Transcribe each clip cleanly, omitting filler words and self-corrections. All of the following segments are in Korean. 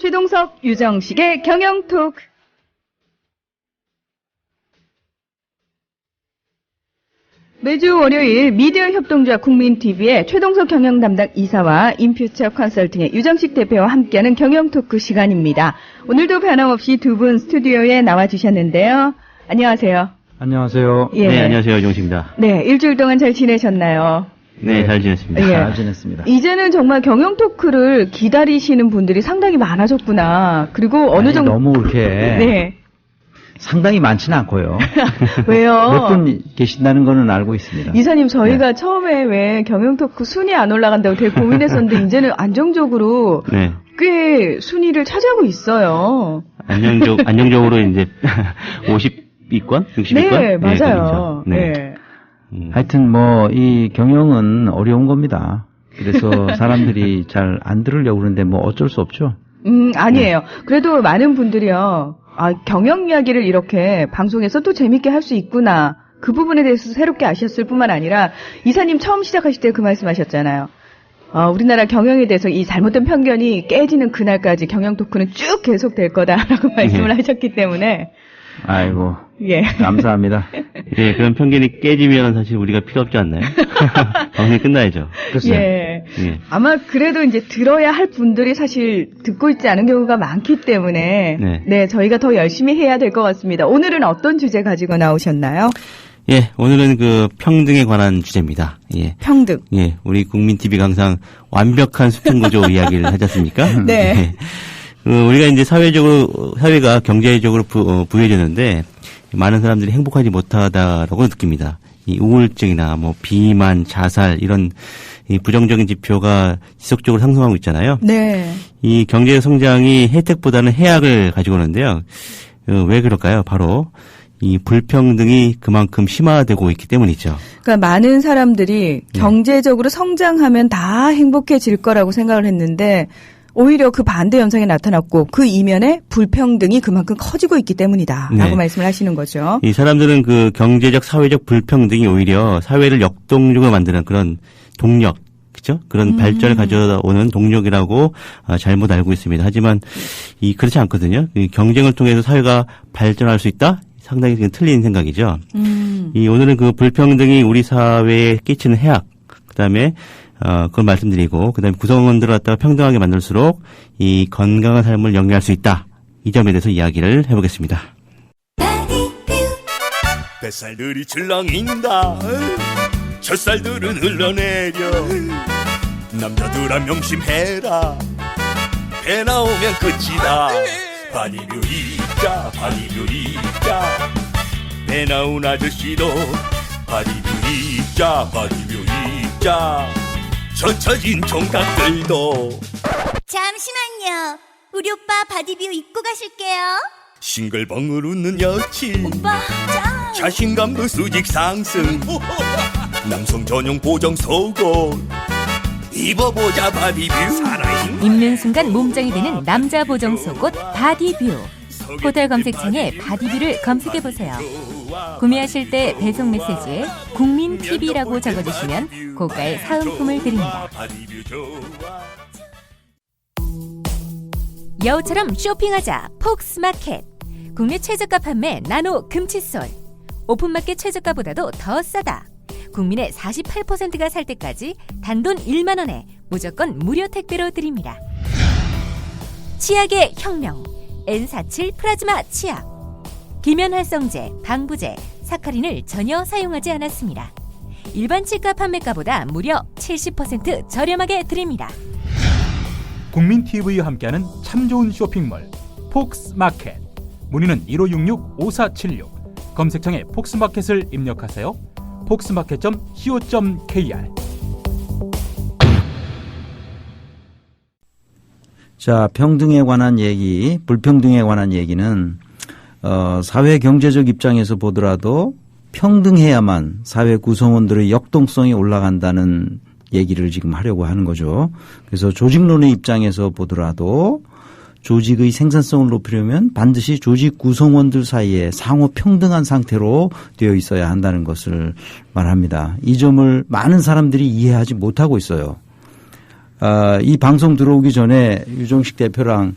최동석, 유정식의 경영톡. 매주 월요일 미디어 협동조합 국민TV의 최동석 경영 담당 이사와 인퓨처 컨설팅의 유정식 대표와 함께하는 경영토크 시간입니다. 오늘도 변함없이 두 분 스튜디오에 나와주셨는데요. 안녕하세요. 안녕하세요. 예. 네, 안녕하세요. 유정식입니다. 네, 일주일 동안 잘 지내셨나요? 네, 잘 지냈습니다. 예. 잘 지냈습니다. 이제는 정말 경영토크를 기다리시는 분들이 상당히 많아졌구나. 그리고 어느 정도. 너무 이렇게. 네. 상당히 많지는 않고요. 왜요? 몇 분 계신다는 거는 알고 있습니다. 이사님, 저희가 처음에 왜 경영토크 순위 안 올라간다고 되게 고민했었는데, 이제는 안정적으로 네. 꽤 순위를 차지하고 있어요. 안정적으로 이제 50위권? 60위권? 네, 맞아요. 네. 네. 하여튼 이 경영은 어려운 겁니다. 그래서 사람들이 잘 안 들으려고 그러는데 어쩔 수 없죠. 아니에요. 그래도 많은 분들이요. 경영 이야기를 이렇게 방송에서 또 재밌게 할 수 있구나. 그 부분에 대해서 새롭게 아셨을 뿐만 아니라 이사님 처음 시작하실 때 그 말씀하셨잖아요. 우리나라 경영에 대해서 이 잘못된 편견이 깨지는 그날까지 경영 토크는 쭉 계속될 거다라고 말씀을 하셨기 때문에. 아이고. 예. 감사합니다. 예, 그런 편견이 깨지면 사실 우리가 필요 없지 않나요? 방송이 끝나야죠. 글쎄요. 예. 예. 아마 그래도 이제 들어야 할 분들이 사실 듣고 있지 않은 경우가 많기 때문에 네, 저희가 더 열심히 해야 될 것 같습니다. 오늘은 어떤 주제 가지고 나오셨나요? 예, 오늘은 평등에 관한 주제입니다. 예. 평등. 예, 우리 국민TV가 항상 완벽한 수평구조 이야기를 하지 않습니까? 네. 우리가 이제 사회가 경제적으로 부유해졌는데, 많은 사람들이 행복하지 못하다라고 느낍니다. 이 우울증이나 비만, 자살 이런 이 부정적인 지표가 지속적으로 상승하고 있잖아요. 네. 이 경제 성장이 혜택보다는 해악을 가지고 오는데요. 왜 그럴까요? 바로 이 불평등이 그만큼 심화되고 있기 때문이죠. 그러니까 많은 사람들이 경제적으로 성장하면 다 행복해질 거라고 생각을 했는데 오히려 그 반대 현상이 나타났고 그 이면에 불평등이 그만큼 커지고 있기 때문이다라고 네. 말씀을 하시는 거죠. 이 사람들은 그 경제적 사회적 불평등이 오히려 사회를 역동적으로 만드는 그런 동력, 그죠? 그런 발전을 가져오는 동력이라고 잘못 알고 있습니다. 하지만 그렇지 않거든요. 이 경쟁을 통해서 사회가 발전할 수 있다? 상당히 틀린 생각이죠. 오늘은 그 불평등이 우리 사회에 끼치는 해악, 그다음에 그걸 말씀드리고, 그 다음에 구성원들을 갖다가 평등하게 만들수록 이 건강한 삶을 영위할 수 있다. 이 점에 대해서 이야기를 해보겠습니다. 뱃살들이 출렁인다. 젖살들은 흘러내려. 남자들아 명심해라. 배 나오면 끝이다. 바디뷰 입자, 바디뷰 입자. 배 나온 아저씨도 바디뷰 입자, 바디뷰 입자. 젖혀진 총각들도. 잠시만요. 우리 오빠 바디뷰 입고 가실게요. 싱글벙글 웃는 여친. 오빠 짱. 자신감도 수직 상승. 남성 전용 보정 속옷. 입어보자 바디뷰. 살아있는 입는 순간 몸짱이 되는 남자 보정 속옷 바디뷰. 포털 검색창에 바디뷰를 검색해보세요. 구매하실 때 배송 메시지에 국민TV라고 적어주시면 고가의 사은품을 드립니다. 여우처럼 쇼핑하자 폭스마켓. 국내 최저가 판매 나노 금칫솔. 오픈마켓 최저가보다도 더 싸다. 국민의 48%가 살 때까지 단돈 1만 원에 무조건 무료 택배로 드립니다. 치약의 혁명 N47 플라즈마 치약. 기면활성제, 방부제, 사카린을 전혀 사용하지 않았습니다. 일반 치과 판매가보다 무려 70% 저렴하게 드립니다. 국민TV와 함께하는 참 좋은 쇼핑몰 폭스마켓. 문의는 1566-5476. 검색창에 폭스마켓을 입력하세요. 폭스마켓.co.kr. 자, 평등에 관한 얘기, 불평등에 관한 얘기는 사회 경제적 입장에서 보더라도 평등해야만 사회 구성원들의 역동성이 올라간다는 얘기를 지금 하려고 하는 거죠. 그래서 조직론의 입장에서 보더라도 조직의 생산성을 높이려면 반드시 조직 구성원들 사이에 상호 평등한 상태로 되어 있어야 한다는 것을 말합니다. 이 점을 많은 사람들이 이해하지 못하고 있어요. 이 방송 들어오기 전에 유정식 대표랑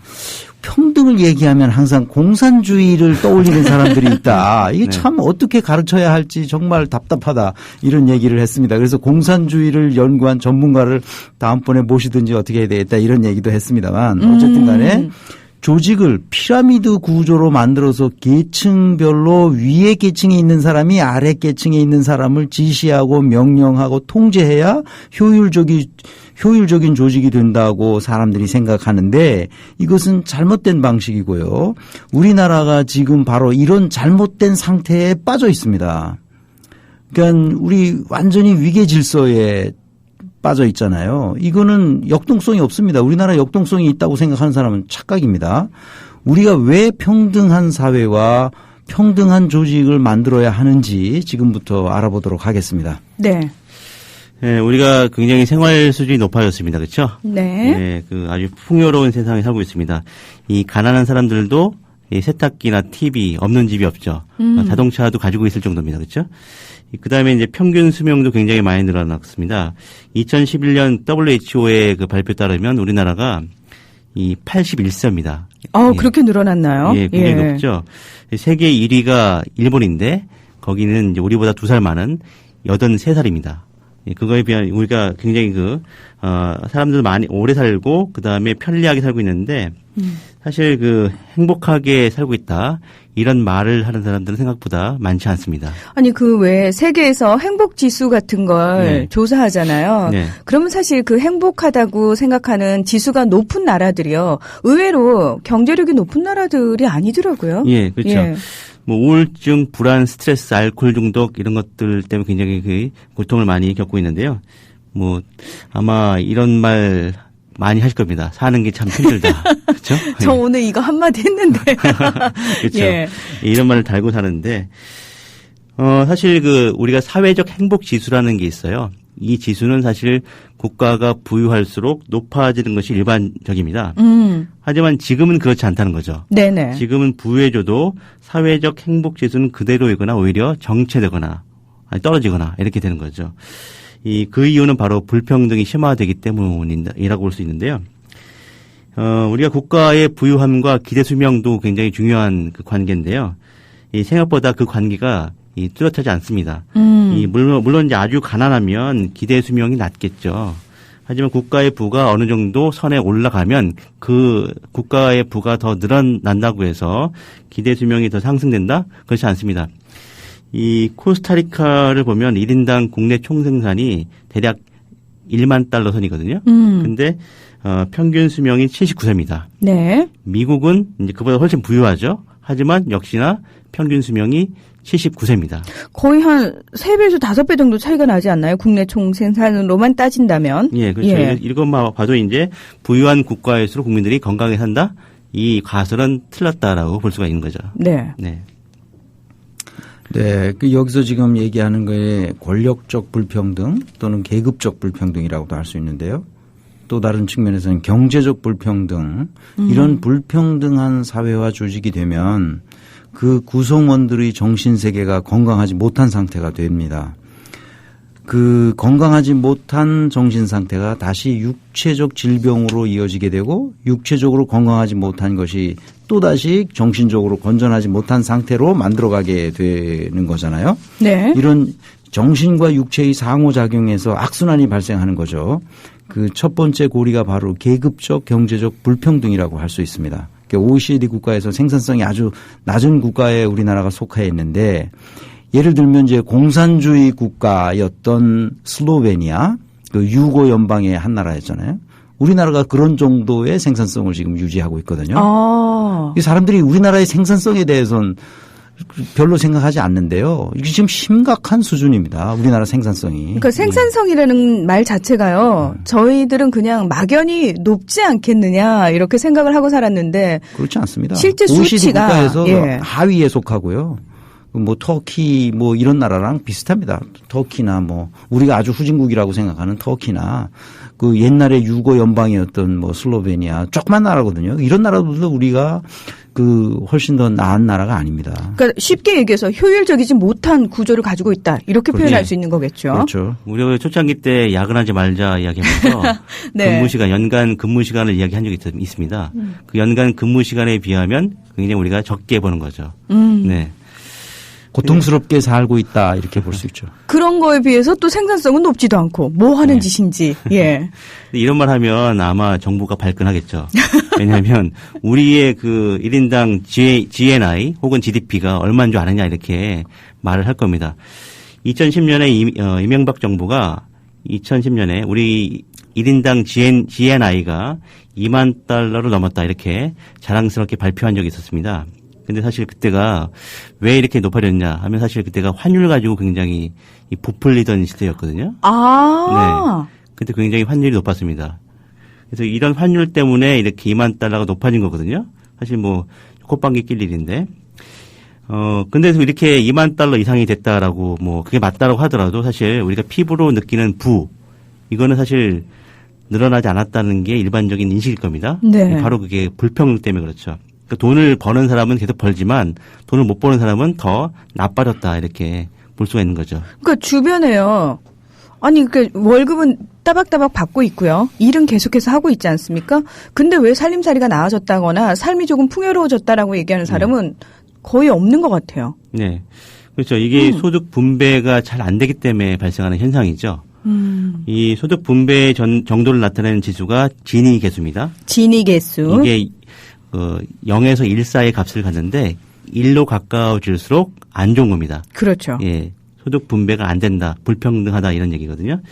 평등을 얘기하면 항상 공산주의를 떠올리는 사람들이 있다. 이게 네. 참 어떻게 가르쳐야 할지 정말 답답하다. 이런 얘기를 했습니다. 그래서 공산주의를 연구한 전문가를 다음번에 모시든지 어떻게 해야 되겠다. 이런 얘기도 했습니다만 어쨌든 간에 조직을 피라미드 구조로 만들어서 계층별로 위에 계층에 있는 사람이 아래 계층에 있는 사람을 지시하고 명령하고 통제해야 효율적인 조직이 된다고 사람들이 생각하는데 이것은 잘못된 방식이고요. 우리나라가 지금 바로 이런 잘못된 상태에 빠져 있습니다. 그러니까 우리 완전히 위계 질서에 빠져 있잖아요. 이거는 역동성이 없습니다. 우리나라 역동성이 있다고 생각하는 사람은 착각입니다. 우리가 왜 평등한 사회와 평등한 조직을 만들어야 하는지 지금부터 알아보도록 하겠습니다. 네. 네, 우리가 굉장히 생활 수준이 높아졌습니다. 그렇죠? 네. 네, 그 아주 풍요로운 세상에 살고 있습니다. 이 가난한 사람들도 이 세탁기나 TV 없는 집이 없죠. 자동차도 가지고 있을 정도입니다. 그렇죠? 그다음에 이제 평균 수명도 굉장히 많이 늘어났습니다. 2011년 WHO의 그 발표 따르면 우리나라가 이 81세입니다. 예. 그렇게 늘어났나요? 예, 굉장히 높죠. 세계 1위가 일본인데 거기는 이제 우리보다 2살 많은 83살입니다. 예, 그거에 비한 우리가 굉장히 사람들 많이 오래 살고 그다음에 편리하게 살고 있는데 사실 행복하게 살고 있다. 이런 말을 하는 사람들은 생각보다 많지 않습니다. 아니 왜 세계에서 행복 지수 같은 걸 네. 조사하잖아요. 네. 그러면 사실 행복하다고 생각하는 지수가 높은 나라들이요. 의외로 경제력이 높은 나라들이 아니더라고요. 예, 그렇죠. 예. 우울증, 불안, 스트레스, 알코올 중독 이런 것들 때문에 굉장히 고통을 많이 겪고 있는데요. 아마 이런 말 많이 하실 겁니다. 사는 게 참 힘들다. 그렇죠? 저 오늘 이거 한마디 했는데. 그렇죠. 예. 이런 말을 달고 사는데 사실 우리가 사회적 행복 지수라는 게 있어요. 이 지수는 사실 국가가 부유할수록 높아지는 것이 일반적입니다. 하지만 지금은 그렇지 않다는 거죠. 네네. 지금은 부유해져도 사회적 행복 지수는 그대로이거나 오히려 정체되거나 떨어지거나 이렇게 되는 거죠. 그 이유는 바로 불평등이 심화되기 때문이라고 볼 수 있는데요. 우리가 국가의 부유함과 기대 수명도 굉장히 중요한 관계인데요. 생각보다 그 관계가 뚜렷하지 않습니다. 물론 이제 아주 가난하면 기대 수명이 낮겠죠. 하지만 국가의 부가 어느 정도 선에 올라가면 그 국가의 부가 더 늘어난다고 해서 기대 수명이 더 상승된다? 그렇지 않습니다. 코스타리카를 보면 1인당 국내 총생산이 대략 1만 달러 선이거든요. 근데 평균 수명이 79세입니다. 네. 미국은 이제 그보다 훨씬 부유하죠. 하지만 역시나 평균 수명이 79세입니다. 거의 한 3배에서 5배 정도 차이가 나지 않나요? 국내 총생산으로만 따진다면. 예, 그렇죠. 예. 이것만 봐도 이제 부유한 국가일수록 국민들이 건강하게 산다? 이 가설은 틀렸다라고 볼 수가 있는 거죠. 네. 네. 네, 여기서 지금 얘기하는 거에 권력적 불평등 또는 계급적 불평등이라고도 할 수 있는데요. 또 다른 측면에서는 경제적 불평등, 이런 불평등한 사회와 조직이 되면 그 구성원들의 정신세계가 건강하지 못한 상태가 됩니다. 그 건강하지 못한 정신 상태가 다시 육체적 질병으로 이어지게 되고 육체적으로 건강하지 못한 것이 또다시 정신적으로 건전하지 못한 상태로 만들어가게 되는 거잖아요. 네. 이런 정신과 육체의 상호작용에서 악순환이 발생하는 거죠. 그 첫 번째 고리가 바로 계급적 경제적 불평등이라고 할 수 있습니다. OECD 국가에서 생산성이 아주 낮은 국가에 우리나라가 속해 있는데 예를 들면 이제 공산주의 국가였던 슬로베니아, 유고 연방의 한 나라였잖아요. 우리나라가 그런 정도의 생산성을 지금 유지하고 있거든요. 이 사람들이 우리나라의 생산성에 대해서는 별로 생각하지 않는데요. 이게 지금 심각한 수준입니다. 우리나라 생산성이. 그러니까 생산성이라는 말 자체가요. 저희들은 그냥 막연히 높지 않겠느냐 이렇게 생각을 하고 살았는데 그렇지 않습니다. 실제 OECD 수치가 국가에서 예. 하위에 속하고요. 터키 이런 나라랑 비슷합니다. 터키나 우리가 아주 후진국이라고 생각하는 터키나 옛날에 유고 연방이었던 슬로베니아 조그만 나라거든요. 이런 나라들도 우리가 훨씬 더 나은 나라가 아닙니다. 그러니까 쉽게 얘기해서 효율적이지 못한 구조를 가지고 있다. 이렇게 표현할 수 있는 거겠죠. 그렇죠. 우리가 초창기 때 야근하지 말자 이야기하면서 네. 연간 근무 시간을 이야기한 적이 있습니다. 그 연간 근무 시간에 비하면 굉장히 우리가 적게 보는 거죠. 네. 고통스럽게 살고 있다 이렇게 볼 수 있죠. 그런 거에 비해서 또 생산성은 높지도 않고 뭐 하는 짓인지. 예. 이런 말 하면 아마 정부가 발끈하겠죠. 왜냐하면 우리의 그 1인당 GNI 혹은 GDP가 얼마인 줄 아느냐 이렇게 말을 할 겁니다. 2010년에 이명박 정부가 2010년에 우리 1인당 GNI가 2만 달러를 넘었다 이렇게 자랑스럽게 발표한 적이 있었습니다. 근데 사실 그때가 왜 이렇게 높아졌냐 하면 사실 그때가 환율 가지고 굉장히 부풀리던 시대였거든요. 아. 네. 그때 굉장히 환율이 높았습니다. 그래서 이런 환율 때문에 이렇게 2만 달러가 높아진 거거든요. 사실 뭐 콧방귀 낄 일인데. 근데 이렇게 2만 달러 이상이 됐다라고 뭐 그게 맞다라고 하더라도 사실 우리가 피부로 느끼는 이거는 사실 늘어나지 않았다는 게 일반적인 인식일 겁니다. 네. 바로 그게 불평등 때문에 그렇죠. 돈을 버는 사람은 계속 벌지만 돈을 못 버는 사람은 더 나빠졌다 이렇게 볼 수가 있는 거죠. 그러니까 주변에요. 아니 그러니까 월급은 따박따박 받고 있고요. 일은 계속해서 하고 있지 않습니까? 근데 왜 살림살이가 나아졌다거나 삶이 조금 풍요로워졌다라고 얘기하는 사람은 거의 없는 것 같아요. 네. 그렇죠. 이게 소득 분배가 잘 안 되기 때문에 발생하는 현상이죠. 이 소득 분배 정도를 나타내는 지수가 지니 개수입니다. 지니 개수. 이게 0에서 1 사이의 값을 갖는데 1로 가까워질수록 안 좋은 겁니다. 그렇죠. 예. 소득 분배가 안 된다, 불평등하다 이런 얘기거든요.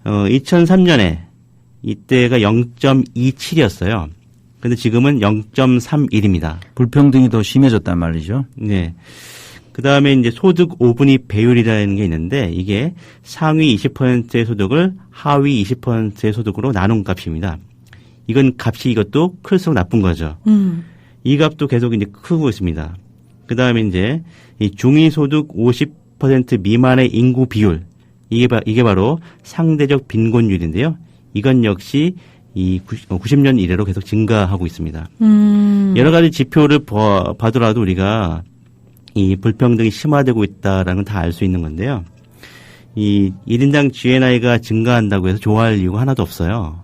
2003년에 이때가 0.27이었어요. 근데 지금은 0.31입니다. 불평등이 더 심해졌단 말이죠. 네. 그 다음에 이제 소득 5분위 배율이라는 게 있는데 이게 상위 20%의 소득을 하위 20%의 소득으로 나눈 값입니다. 이건 값이 이것도 클수록 나쁜 거죠. 이 값도 계속 이제 크고 있습니다. 그 다음에 이제 이 중위소득 50% 미만의 인구 비율. 이게 바로 상대적 빈곤율인데요. 이건 역시 이 90년 이래로 계속 증가하고 있습니다. 여러 가지 지표를 봐더라도 우리가 이 불평등이 심화되고 있다라는 건 다 알 수 있는 건데요. 이 1인당 GNI가 증가한다고 해서 좋아할 이유가 하나도 없어요.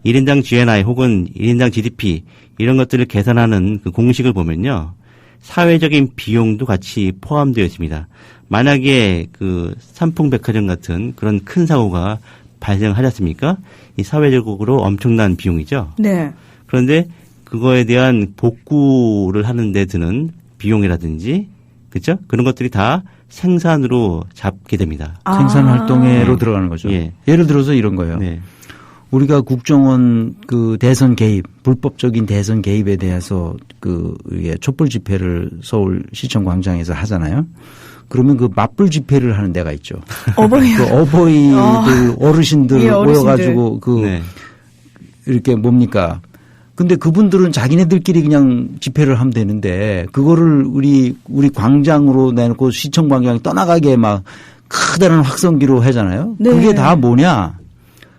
1인당 GNI 혹은 1인당 GDP 이런 것들을 계산하는 그 공식을 보면요. 사회적인 비용도 같이 포함되어 있습니다. 만약에 그 삼풍백화점 같은 그런 큰 사고가 발생하셨습니까? 이 사회적으로 엄청난 비용이죠. 네. 그런데 그거에 대한 복구를 하는 데 드는 비용이라든지 그렇죠? 그런 것들이 다 생산으로 잡게 됩니다. 생산 활동에로 들어가는 거죠. 예. 예를 들어서 이런 거예요. 네. 우리가 국정원 그 대선 개입, 불법적인 대선 개입에 대해서 이게 촛불 집회를 서울 시청 광장에서 하잖아요. 그러면 그 맞불 집회를 하는 데가 있죠. 어버이들, 어르신들 예, 모여가지고 네. 이렇게 뭡니까? 근데 그분들은 자기네들끼리 그냥 집회를 하면 되는데 그거를 우리 광장으로 내놓고 시청 광장에 떠나가게 막 커다란 확성기로 하잖아요. 네. 그게 다 뭐냐?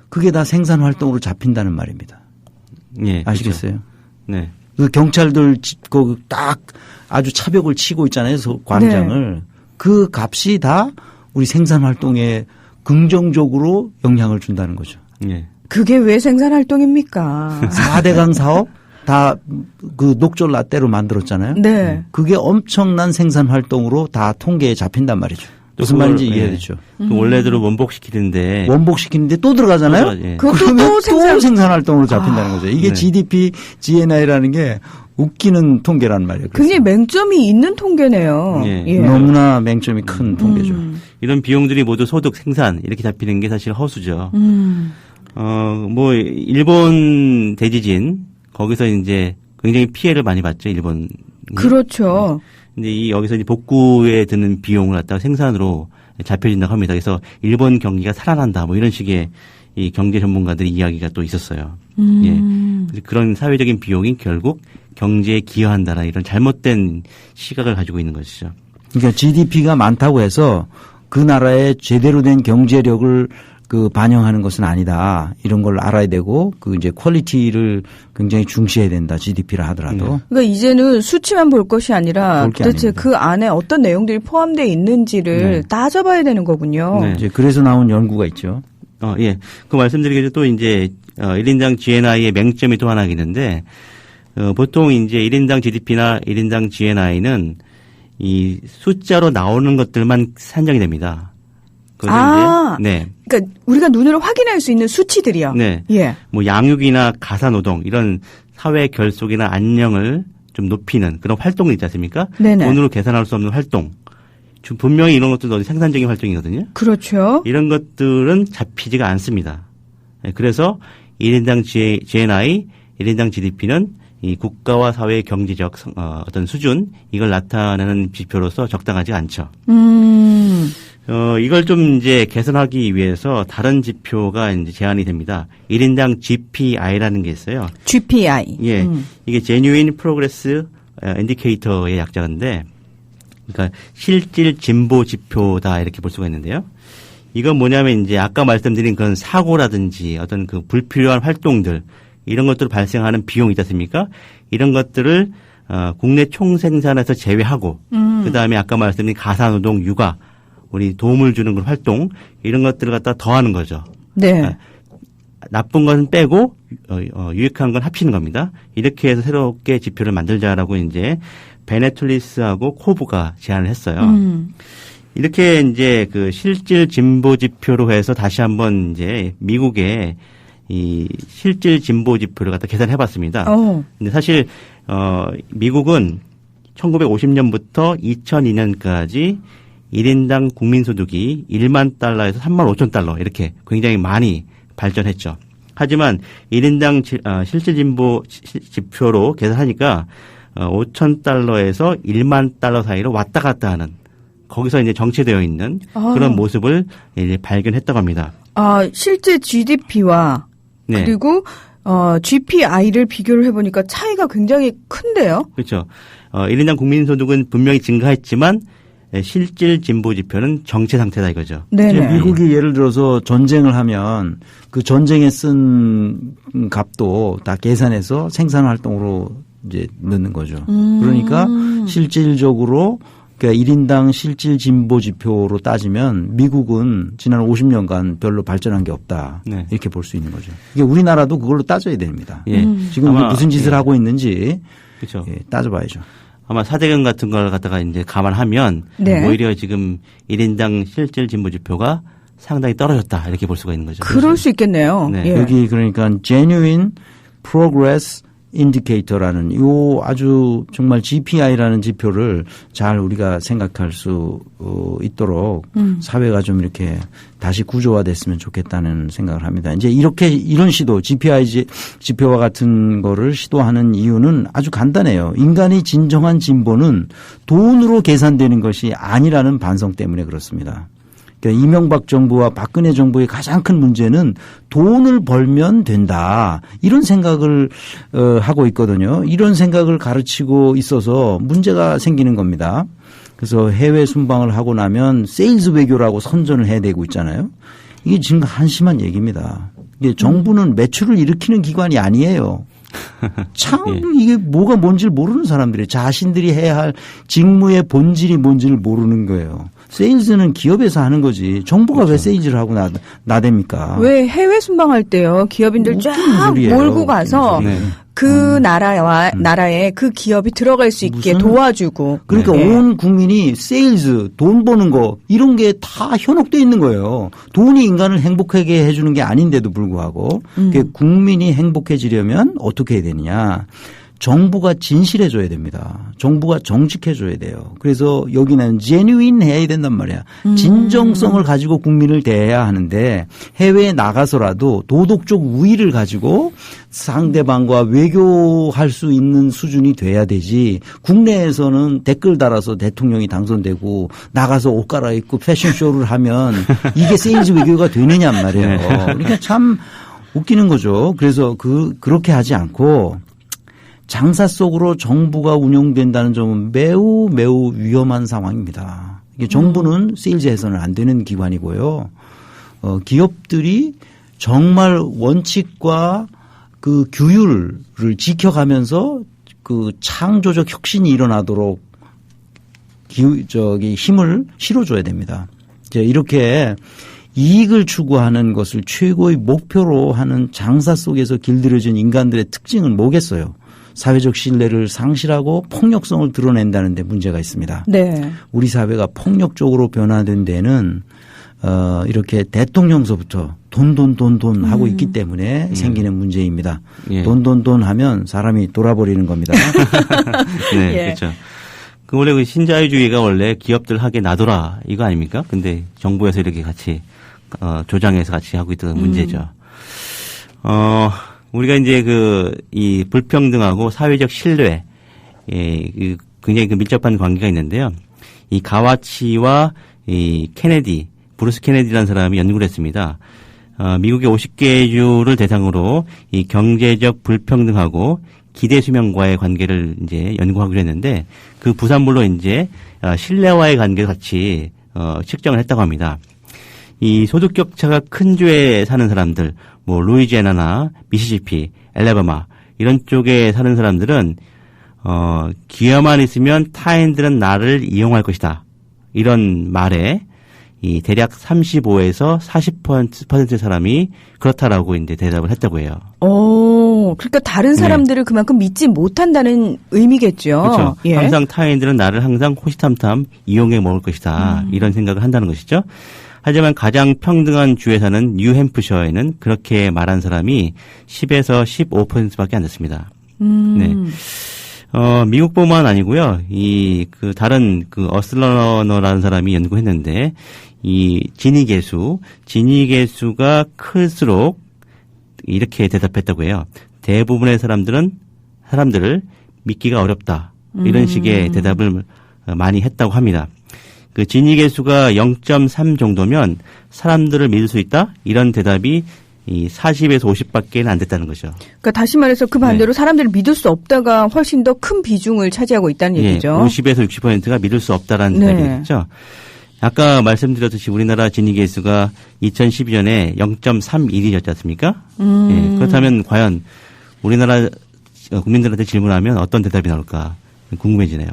그게 다 생산 활동으로 잡힌다는 말입니다. 예, 아시겠어요? 그렇죠. 네. 그 경찰들 딱 아주 차벽을 치고 있잖아요. 광장을. 네. 그 값이 다 우리 생산 활동에 긍정적으로 영향을 준다는 거죠. 예. 그게 왜 생산 활동입니까? 4대강 사업 다 그 녹조 라떼로 만들었잖아요. 네. 그게 엄청난 생산 활동으로 다 통계에 잡힌단 말이죠. 무슨 말인지 이해되죠. 그 원래대로 원복시키는데 원복시키는데 또 들어가잖아요. 예. 그것도 그러면 또 생산 활동으로 잡힌다는 거죠. 이게 네. GDP, GNI라는 게 웃기는 통계란 말이에요. 굉장히 맹점이 있는 통계네요. 예. 예. 너무나 맹점이 큰 통계죠. 이런 비용들이 모두 소득 생산 이렇게 잡히는 게 사실 허수죠. 뭐 일본 대지진 거기서 이제 굉장히 피해를 많이 봤죠. 일본. 그렇죠. 근데 여기서 이제 복구에 드는 비용을 갖다가 생산으로 잡혀진다고 합니다. 그래서 일본 경기가 살아난다 뭐 이런 식의 이 경제 전문가들의 이야기가 또 있었어요. 예. 그래서 그런 사회적인 비용이 결국 경제에 기여한다라 이런 잘못된 시각을 가지고 있는 것이죠. 그러니까 GDP가 많다고 해서 그 나라의 제대로 된 경제력을 반영하는 것은 아니다. 이런 걸 알아야 되고 이제 퀄리티를 굉장히 중시해야 된다. GDP라 하더라도. 그러니까 이제는 수치만 볼 것이 아니라 볼게 도대체 아닙니다. 그 안에 어떤 내용들이 포함되어 있는지를 따져봐야 되는 거군요. 네. 이제 그래서 나온 연구가 있죠. 예. 그 말씀드리기 전에 또 이제 1인당 GNI의 맹점이 또 하나 있는데 보통 이제 1인당 GDP나 1인당 GNI는 이 숫자로 나오는 것들만 산정이 됩니다. 네. 그러니까 우리가 눈으로 확인할 수 있는 수치들이요. 네. 예. 뭐 양육이나 가사노동 이런 사회 결속이나 안녕을 좀 높이는 그런 활동이 있지 않습니까? 네네. 돈으로 계산할 수 없는 활동. 분명히 이런 것들도 생산적인 활동이거든요. 그렇죠. 이런 것들은 잡히지가 않습니다. 그래서 1인당 GNI, 1인당 GDP는 이 국가와 사회의 경제적 어떤 수준 이걸 나타내는 지표로서 적당하지 않죠. 이걸 좀 이제 개선하기 위해서 다른 지표가 이제 제안이 됩니다. 1인당 GPI라는 게 있어요. GPI. 예. 이게 Genuine Progress Indicator의 약자인데, 그러니까 실질 진보 지표다 이렇게 볼 수가 있는데요. 이건 뭐냐면 이제 아까 말씀드린 그런 사고라든지 어떤 그 불필요한 활동들 이런 것들로 발생하는 비용이 있지 않습니까? 이런 것들을 국내 총생산에서 제외하고 그다음에 아까 말씀드린 가사노동, 육아, 우리 도움을 주는 그런 활동 이런 것들을 갖다 더하는 거죠. 네. 나쁜 것은 빼고 유익한 건 합치는 겁니다. 이렇게 해서 새롭게 지표를 만들자라고 이제 베네툴리스하고 코브가 제안을 했어요. 이렇게 이제 그 실질 진보 지표로 해서 다시 한번 이제 미국의 이 실질 진보 지표를 갖다 계산해 봤습니다. 근데 사실 미국은 1950년부터 2002년까지 1인당 국민소득이 1만 달러에서 3만 5천 달러 이렇게 굉장히 많이 발전했죠. 하지만 1인당 실질 진보 지표로 계산하니까 5천 달러에서 1만 달러 사이로 왔다 갔다 하는 거기서 이제 정체되어 있는 그런 모습을 이제 발견했다고 합니다. 실제 GDP와 네. 그리고 GPI를 비교를 해보니까 차이가 굉장히 큰데요. 그렇죠. 1인당 국민소득은 분명히 증가했지만 실질 진보 지표는 정체 상태다 이거죠. 네네. 미국이 예를 들어서 전쟁을 하면 그 전쟁에 쓴 값도 다 계산해서 생산 활동으로 이제 넣는 거죠. 그러니까 실질적으로 그러니까 1인당 실질 진보 지표로 따지면 미국은 지난 50년간 별로 발전한 게 없다. 네. 이렇게 볼 수 있는 거죠. 이게 우리나라도 그걸로 따져야 됩니다. 예. 지금 무슨 짓을 하고 있는지 그렇죠. 따져봐야죠. 아마 사대강 같은 걸 갖다가 이제 감안하면 네. 오히려 지금 1인당 실질 진보 지표가 상당히 떨어졌다 이렇게 볼 수가 있는 거죠. 그럴 수 있겠네요. 네. 예. 여기 그러니까 Genuine Progress Indicator라는 요 아주 정말 GPI라는 지표를 잘 우리가 생각할 수 있도록 사회가 좀 이렇게 다시 구조화됐으면 좋겠다는 생각을 합니다. 이제 이런 시도 GPI 지표와 같은 거를 시도하는 이유는 아주 간단해요. 인간의 진정한 진보는 돈으로 계산되는 것이 아니라는 반성 때문에 그렇습니다. 그러니까 이명박 정부와 박근혜 정부의 가장 큰 문제는 돈을 벌면 된다. 이런 생각을 하고 있거든요. 이런 생각을 가르치고 있어서 문제가 생기는 겁니다. 그래서 해외 순방을 하고 나면 세일즈 외교라고 선전을 해대고 있잖아요. 이게 지금 한심한 얘기입니다. 이게 정부는 매출을 일으키는 기관이 아니에요. 참 이게 뭐가 뭔지를 모르는 사람들이 자신들이 해야 할 직무의 본질이 뭔지를 모르는 거예요. 세일즈는 기업에서 하는 거지. 정부가 그렇죠. 왜 세일즈를 하고 나댑니까? 왜 해외 순방할 때요. 기업인들 쫙 소리예요. 몰고 가서 네. 그 나라에 그 기업이 들어갈 수 있게 도와주고. 그러니까 네. 온 국민이 세일즈, 돈 버는 거 이런 게 다 현혹돼 있는 거예요. 돈이 인간을 행복하게 해주는 게 아닌데도 불구하고 그러니까 국민이 행복해지려면 어떻게 해야 되느냐. 정부가 진실해줘야 됩니다. 정부가 정직해줘야 돼요. 그래서 여기는 genuine 해야 된단 말이야. 진정성을 가지고 국민을 대해야 하는데 해외에 나가서라도 도덕적 우위를 가지고 상대방과 외교할 수 있는 수준이 돼야 되지. 국내에서는 댓글 달아서 대통령이 당선되고 나가서 옷 갈아입고 패션쇼를 하면 이게 세일즈 외교가 되느냐 말이에요. 그러니까 참 웃기는 거죠. 그래서 그렇게 하지 않고 장사 속으로 정부가 운영된다는 점은 매우 매우 위험한 상황입니다. 이게 정부는 세일즈 해서는 안 되는 기관이고요. 기업들이 정말 원칙과 그 규율을 지켜가면서 그 창조적 혁신이 일어나도록 힘을 실어줘야 됩니다. 이렇게 이익을 추구하는 것을 최고의 목표로 하는 장사 속에서 길들여진 인간들의 특징은 뭐겠어요? 사회적 신뢰를 상실하고 폭력성을 드러낸다는 데 문제가 있습니다. 네. 우리 사회가 폭력적으로 변화된 데는 이렇게 대통령서부터 돈 하고 있기 때문에 생기는 문제입니다. 예. 돈 하면 사람이 돌아버리는 겁니다. 네, 예. 그렇죠. 그 원래 그 신자유주의가 원래 기업들 하게 놔둬라 이거 아닙니까? 근데 정부에서 이렇게 같이 조장해서 같이 하고 있던 문제죠. 우리가 이제 이 불평등하고 사회적 신뢰, 굉장히 밀접한 관계가 있는데요. 이 가와치와 이 브루스 케네디라는 사람이 연구를 했습니다. 미국의 50개 주를 대상으로 이 경제적 불평등하고 기대 수명과의 관계를 이제 연구하기로 했는데 그 부산물로 이제 신뢰와의 관계를 같이 측정을 했다고 합니다. 이 소득 격차가 큰 주에 사는 사람들, 뭐 루이지애나나 미시시피, 엘레바마 이런 쪽에 사는 사람들은 기회만 있으면 타인들은 나를 이용할 것이다. 이런 말에 이 대략 35에서 40%의 사람이 그렇다라고 이제 대답을 했다고 해요. 그러니까 다른 사람들을 그만큼 믿지 못한다는 의미겠죠. 그렇죠. 예. 항상 타인들은 나를 항상 호시탐탐 이용해 먹을 것이다. 이런 생각을 한다는 것이죠. 하지만 가장 평등한 주에 사는 뉴햄프셔에는 그렇게 말한 사람이 10에서 15%밖에 안 됐습니다. 네. 미국뿐만 아니고요. 다른 어슬러너라는 사람이 연구했는데 이 지니계수가 클수록 이렇게 대답했다고 해요. 대부분의 사람들을 믿기가 어렵다. 이런 식의 대답을 많이 했다고 합니다. 그 지니계수가 0.3 정도면 사람들을 믿을 수 있다? 이런 대답이 이 40에서 50밖에는 안 됐다는 거죠. 그러니까 다시 말해서 그 반대로 사람들을 믿을 수 없다가 훨씬 더 큰 비중을 차지하고 있다는 얘기죠. 50에서 60%가 믿을 수 없다라는 대답이겠죠. 아까 말씀드렸듯이 우리나라 지니계수가 2012년에 0.31이었지 않습니까? 예, 그렇다면 과연 우리나라 국민들한테 질문하면 어떤 대답이 나올까 궁금해지네요.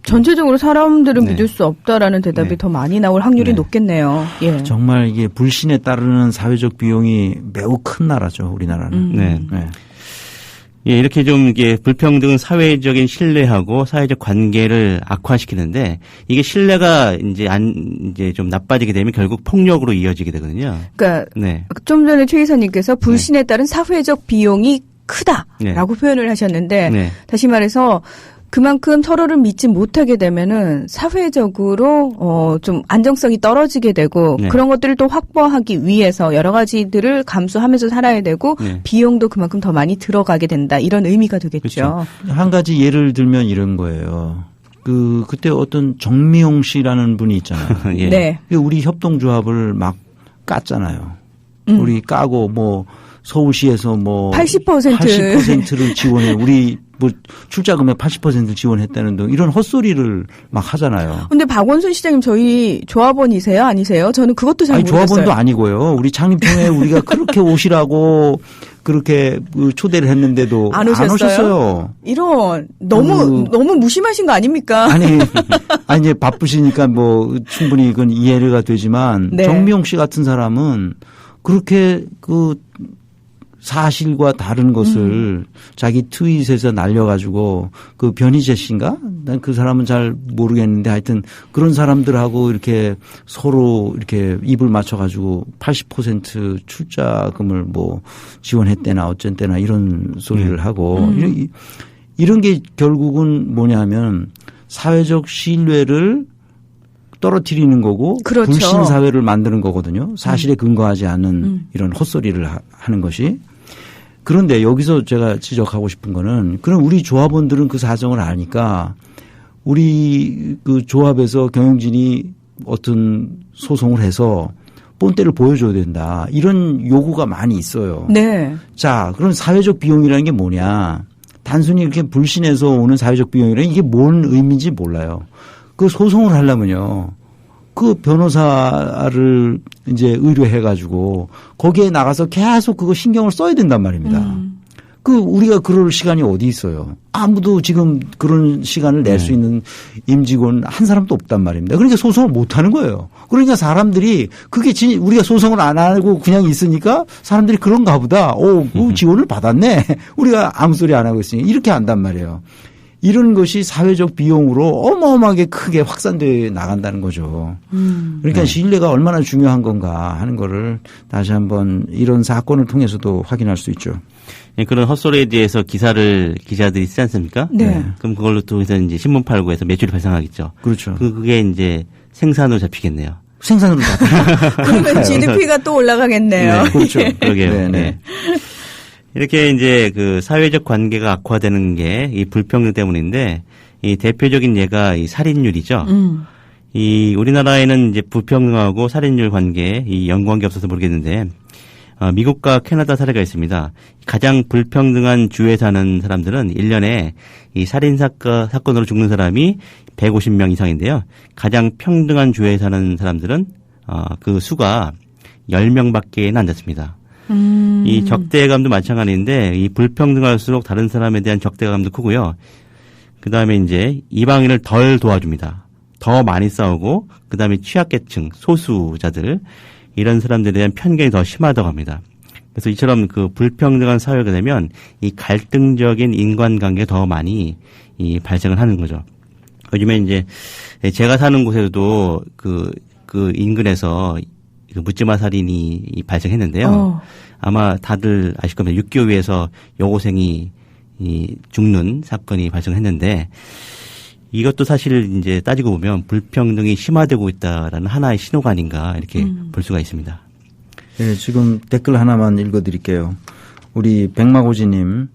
전체적으로 사람들은 믿을 수 없다라는 대답이 더 많이 나올 확률이 높겠네요. 예. 정말 이게 불신에 따르는 사회적 비용이 매우 큰 나라죠, 우리나라는. 네. 예, 이렇게 좀 이게 불평등은 사회적인 신뢰하고 사회적 관계를 악화시키는데 이게 신뢰가 이제 좀 나빠지게 되면 결국 폭력으로 이어지게 되거든요. 그러니까 좀 전에 최 이사님께서 불신에 따른 사회적 비용이 크다라고 표현을 하셨는데 다시 말해서 그만큼 서로를 믿지 못하게 되면은 사회적으로 좀 안정성이 떨어지게 되고 그런 것들을 또 확보하기 위해서 여러 가지들을 감수하면서 살아야 되고 비용도 그만큼 더 많이 들어가게 된다. 이런 의미가 되겠죠. 그렇죠. 한 가지 예를 들면 이런 거예요. 그때 어떤 정미용 씨라는 분이 있잖아요. 예. 네. 우리 협동조합을 막 깠잖아요. 우리 까고 뭐 서울시에서 뭐 80%를 지원해. 우리 뭐 출자금의 80% 지원했다는 등 이런 헛소리를 막 하잖아요. 근데 박원순 시장님 저희 조합원이세요? 아니세요? 저는 그것도 잘 모르겠어요. 조합원도 아니고요. 우리 창립총회에 우리가 그렇게 오시라고 그렇게 초대를 했는데도 안 오셨어요. 이런 너무 무심하신 거 아닙니까? 아니 이제 바쁘시니까 뭐 충분히 그건 이해가 되지만 정미용 씨 같은 사람은 그렇게 사실과 다른 것을 자기 트윗에서 날려가지고 그 변희재 씨인가? 난 그 사람은 잘 모르겠는데 하여튼 그런 사람들하고 이렇게 서로 이렇게 입을 맞춰가지고 80% 출자금을 뭐 지원했대나 어쩐대나 이런 소리를 하고 이런 게 결국은 뭐냐면 사회적 신뢰를 떨어뜨리는 거고 그렇죠. 불신 사회를 만드는 거거든요. 사실에 근거하지 않은 이런 헛소리를 하는 것이. 그런데 여기서 제가 지적하고 싶은 거는 그럼 우리 조합원들은 그 사정을 아니까 우리 그 조합에서 경영진이 어떤 소송을 해서 본때를 보여줘야 된다. 이런 요구가 많이 있어요. 네. 자, 그럼 사회적 비용이라는 게 뭐냐. 단순히 이렇게 불신해서 오는 사회적 비용이라는 이게 뭔 의미인지 몰라요. 그 소송을 하려면요. 그 변호사를 이제 의뢰해가지고 거기에 나가서 계속 그거 신경을 써야 된단 말입니다. 그 우리가 그럴 시간이 어디 있어요. 아무도 지금 그런 시간을 낼 수 있는 임직원 한 사람도 없단 말입니다. 그러니까 소송을 못 하는 거예요. 그러니까 사람들이 그게 우리가 소송을 안 하고 그냥 있으니까 사람들이 그런가 보다. 그 지원을 받았네. 우리가 아무 소리 안 하고 있으니 이렇게 한단 말이에요. 이런 것이 사회적 비용으로 어마어마하게 크게 확산되어 나간다는 거죠. 그러니까 신뢰가 얼마나 중요한 건가 하는 거를 다시 한번 이런 사건을 통해서도 확인할 수 있죠. 예, 그런 헛소리에 대해서 기자들이 쓰지 않습니까? 네. 그럼 그걸로 통해서 이제 신문 팔고 해서 매출이 발생하겠죠. 그렇죠. 그게 이제 생산으로 잡히겠네요. 생산으로 그러면 GDP가 또 올라가겠네요. 네, 그렇죠. 그러게요. 네, 네. 네. 이렇게 이제 그 사회적 관계가 악화되는 게 이 불평등 때문인데 이 대표적인 예가 이 살인율이죠. 이 우리나라에는 이제 불평등하고 살인율 관계에 이 연관계 없어서 모르겠는데 미국과 캐나다 사례가 있습니다. 가장 불평등한 주에 사는 사람들은 1년에 이 살인 사건으로 죽는 사람이 150명 이상인데요. 가장 평등한 주에 사는 사람들은 그 수가 10명밖에는 안 됐습니다. 이 적대감도 마찬가지인데 이 불평등할수록 다른 사람에 대한 적대감도 크고요. 그다음에 이제 이방인을 덜 도와줍니다. 더 많이 싸우고 그다음에 취약계층, 소수자들 이런 사람들에 대한 편견이 더 심하다고 합니다. 그래서 이처럼 그 불평등한 사회가 되면 이 갈등적인 인간관계가 더 많이 이 발생을 하는 거죠. 요즘에 이제 제가 사는 곳에도 그 인근에서 그 묻지마 살인이 발생했는데요. 아마 다들 아실 겁니다. 육교위에서 여고생이 죽는 사건이 발생했는데 이것도 사실 이제 따지고 보면 불평등이 심화되고 있다라는 하나의 신호가 아닌가 이렇게 볼 수가 있습니다. 네, 지금 댓글 하나만 읽어드릴게요. 우리 백마고지님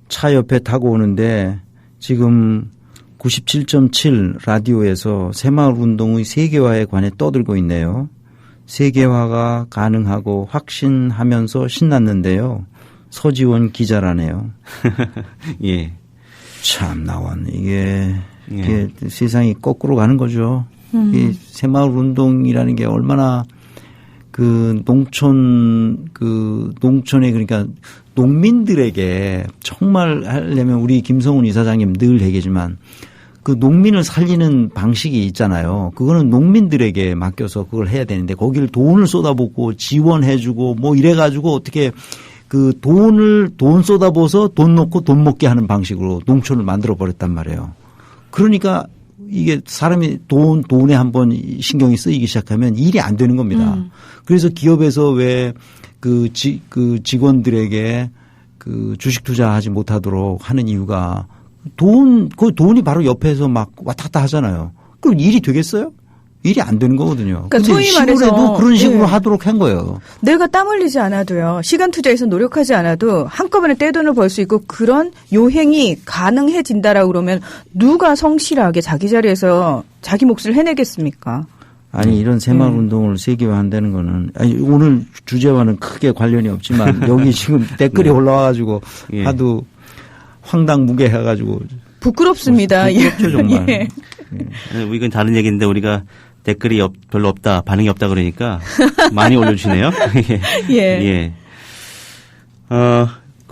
차 옆에 타고 오는데 지금 97.7 라디오에서 새마을운동의 세계화에 관해 떠들고 있네요. 세계화가 가능하고 확신하면서 신났는데요. 서지원 기자라네요. 예. 참 나왔네. 이게 세상이 거꾸로 가는 거죠. 이 새마을운동이라는 게 얼마나 농촌에 그러니까 농민들에게 정말 하려면 우리 김성훈 이사장님 늘 얘기지만 그 농민을 살리는 방식이 있잖아요. 그거는 농민들에게 맡겨서 그걸 해야 되는데 거기를 돈을 쏟아붓고 지원해주고 뭐 이래가지고 어떻게 돈 쏟아부어서 돈 놓고 돈 먹게 하는 방식으로 농촌을 만들어 버렸단 말이에요. 그러니까 이게 사람이 돈에 한번 신경이 쓰이기 시작하면 일이 안 되는 겁니다. 그래서 기업에서 왜 직원들에게 주식 투자하지 못하도록 하는 이유가 그 돈이 바로 옆에서 막 왔다 갔다 하잖아요. 그럼 일이 되겠어요? 일이 안 되는 거거든요. 그러니까 소위 말해서 그런 식으로 하도록 한 거예요. 내가 땀 흘리지 않아도요. 시간 투자해서 노력하지 않아도 한꺼번에 떼돈을 벌 수 있고 그런 요행이 가능해진다라고 그러면 누가 성실하게 자기 자리에서 자기 몫을 해내겠습니까? 아니 이런 새마을운동을 세계화한다는 거는 오늘 주제와는 크게 관련이 없지만 여기 지금 댓글이 올라와가지고 하도 황당무계해가지고 부끄럽습니다. 부끄럽죠 정말. 예. 이건 다른 얘기인데 우리가 댓글이 별로 없다, 반응이 없다 그러니까 많이 올려주시네요. 예.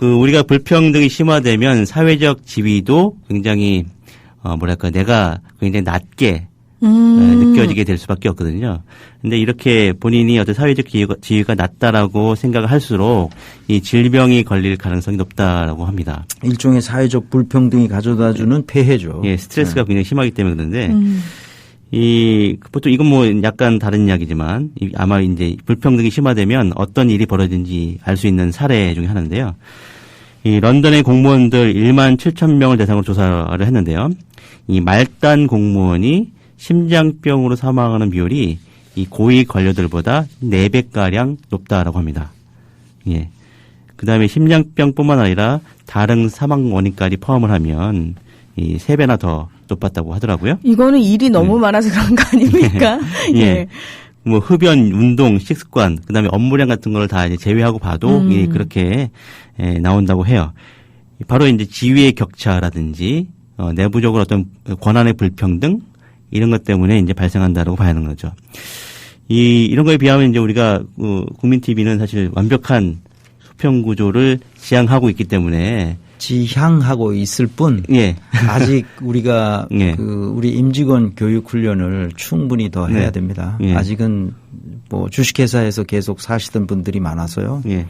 우리가 불평등이 심화되면 사회적 지위도 굉장히 내가 굉장히 낮게 느껴지게 될 수밖에 없거든요. 근데 이렇게 본인이 어떤 사회적 지위가 낮다라고 생각을 할수록 이 질병이 걸릴 가능성이 높다라고 합니다. 일종의 사회적 불평등이 가져다주는 폐해죠. 예, 스트레스가 굉장히 심하기 때문에 그런데 보통 이건 뭐 약간 다른 이야기지만 아마 이제 불평등이 심화되면 어떤 일이 벌어진지 알 수 있는 사례 중에 하나인데요. 이 런던의 공무원들 1만 7천 명을 대상으로 조사를 했는데요. 이 말단 공무원이 심장병으로 사망하는 비율이 이 고위 관료들보다 4배가량 높다라고 합니다. 예. 그 다음에 심장병뿐만 아니라 다른 사망 원인까지 포함을 하면 이 3배나 더 높았다고 하더라고요. 이거는 일이 너무 많아서 그런 거 아닙니까? 예. 뭐 흡연, 운동, 식습관, 그 다음에 업무량 같은 걸 다 이제 제외하고 봐도 그렇게 나온다고 해요. 바로 이제 지위의 격차라든지 내부적으로 어떤 권한의 불평등 이런 것 때문에 이제 발생한다라고 봐야 하는 거죠. 이런 거에 비하면 이제 우리가 국민 TV는 사실 완벽한 수평 구조를 지향하고 있기 때문에 지향하고 있을 뿐 예. 아직 우리가 예. 우리 임직원 교육 훈련을 충분히 더 해야 네. 됩니다. 예. 아직은 뭐 주식회사에서 계속 사시던 분들이 많아서요. 예.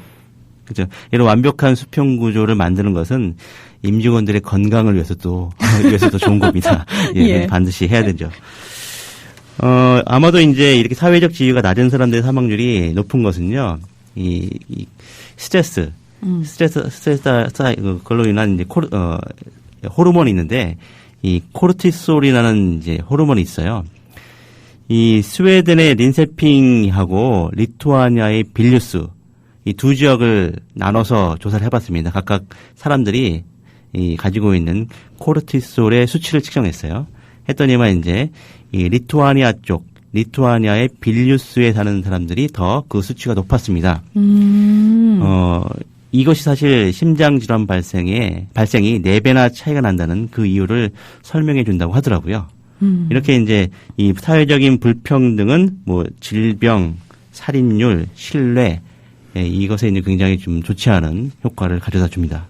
그렇죠. 이런 완벽한 수평 구조를 만드는 것은 임직원들의 건강을 위해서도 좋은 겁니다. 예. 예. 반드시 해야 되죠. 아마도 이제 이렇게 사회적 지위가 낮은 사람들의 사망률이 높은 것은요. 이 스트레스 그걸로 인한 이제 호르몬이 있는데 이 코르티솔이라는 이제 호르몬이 있어요. 이 스웨덴의 린세핑하고 리투아니아의 빌뉴스 이 두 지역을 나눠서 조사를 해봤습니다. 각각 사람들이 이 가지고 있는 코르티솔의 수치를 측정했어요. 했더니만 이제 이 리투아니아의 빌뉴스에 사는 사람들이 더 그 수치가 높았습니다. 이것이 사실 심장 질환 발생이 4배나 차이가 난다는 그 이유를 설명해 준다고 하더라고요. 이렇게 이제 이 사회적인 불평등은 뭐 질병, 살인율, 신뢰 이것에 이제 굉장히 좀 좋지 않은 효과를 가져다 줍니다.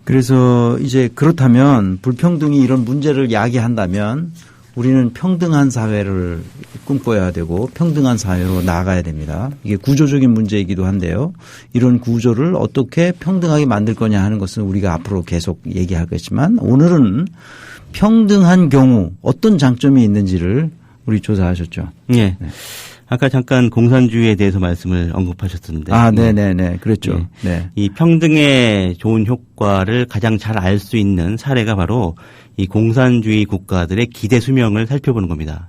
그래서 이제 그렇다면 불평등이 이런 문제를 야기한다면 우리는 평등한 사회를 꿈꿔야 되고 평등한 사회로 나아가야 됩니다. 이게 구조적인 문제이기도 한데요. 이런 구조를 어떻게 평등하게 만들 거냐 하는 것은 우리가 앞으로 계속 얘기하겠지만 오늘은 평등한 경우 어떤 장점이 있는지를 우리 조사하셨죠. 예. 네. 아까 잠깐 공산주의에 대해서 말씀을 언급하셨던데. 네네네. 그랬죠. 예. 네. 이 평등의 좋은 효과를 가장 잘 알 수 있는 사례가 바로 이 공산주의 국가들의 기대 수명을 살펴보는 겁니다.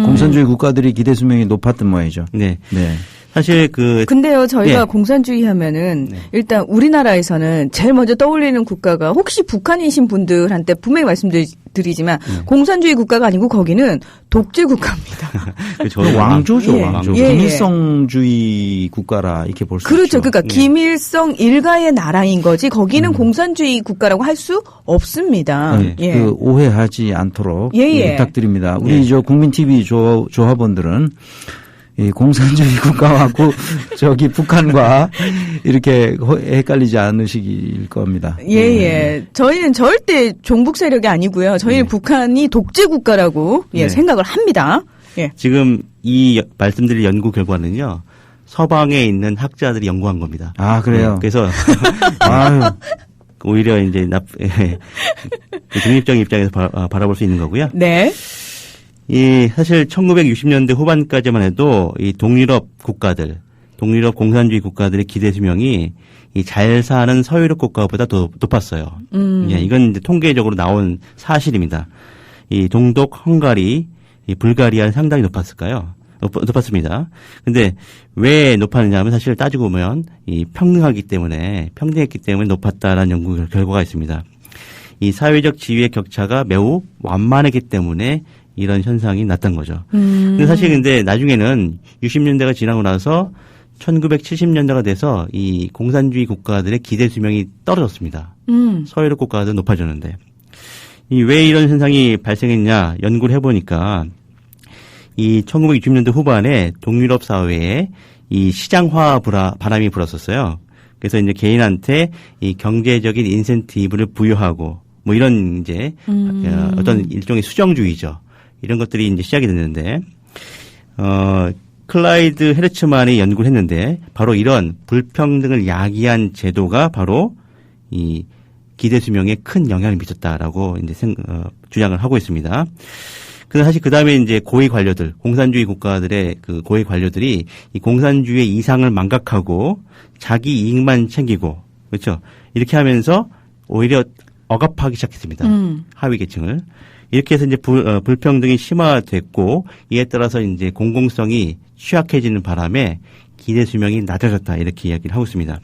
공산주의 국가들이 기대 수명이 높았던 모양이죠. 네. 네. 사실 근데요, 저희가 네. 공산주의 하면은 네. 일단 우리나라에서는 제일 먼저 떠올리는 국가가 혹시 북한이신 분들한테 분명히 말씀드리지만 공산주의 국가가 아니고 거기는 독재 국가입니다. 왕조죠. 예. 왕조. 예, 예. 김일성주의 국가라 이렇게 볼 수 그렇죠. 있죠. 그러니까 김일성 일가의 나라인 거지 거기는 공산주의 국가라고 할 수 없습니다. 네. 예. 그 오해하지 않도록 예. 부탁드립니다. 우리 예. 저 국민 TV 조합원들은 이 공산주의 국가하고 저기 북한과 이렇게 헷갈리지 않으시길 겁니다. 예. 저희는 절대 종북 세력이 아니고요. 저희는 북한이 독재 국가라고 네. 생각을 합니다. 예. 지금 이 말씀드릴 연구 결과는요. 서방에 있는 학자들이 연구한 겁니다. 아, 그래요? 그래서 아유. 오히려 이제 중립적인 입장에서 바라볼 수 있는 거고요. 네. 사실 1960년대 후반까지만 해도 이 동유럽 공산주의 국가들의 기대 수명이 이 잘 사는 서유럽 국가보다 더 높았어요. 예, 이건 이제 통계적으로 나온 사실입니다. 이 동독, 헝가리, 이 불가리아는 상당히 높았습니다. 근데 왜 높았느냐 하면 사실 따지고 보면 이 평등했기 때문에 높았다라는 연구 결과가 있습니다. 이 사회적 지위의 격차가 매우 완만했기 때문에 이런 현상이 났던 거죠. 근데 사실 나중에는 60년대가 지나고 나서 1970년대가 돼서 이 공산주의 국가들의 기대 수명이 떨어졌습니다. 서유럽 국가들은 높아졌는데 왜 이런 현상이 발생했냐 연구를 해보니까 이 1960년대 후반에 동유럽 사회에 이 시장화 바람이 불었었어요. 그래서 이제 개인한테 이 경제적인 인센티브를 부여하고 뭐 이런 이제 어떤 일종의 수정주의죠. 이런 것들이 이제 시작이 됐는데, 클라이드 헤르츠만이 연구를 했는데, 바로 이런 불평등을 야기한 제도가 바로 이 기대 수명에 큰 영향을 미쳤다라고 이제 주장을 하고 있습니다. 근데 사실 그 다음에 이제 고위 관료들, 공산주의 국가들의 그 고위 관료들이 이 공산주의의 이상을 망각하고 자기 이익만 챙기고, 그렇죠. 이렇게 하면서 오히려 억압하기 시작했습니다. 하위 계층을. 이렇게 해서 이제 불평등이 심화됐고 이에 따라서 이제 공공성이 취약해지는 바람에 기대 수명이 낮아졌다 이렇게 이야기를 하고 있습니다.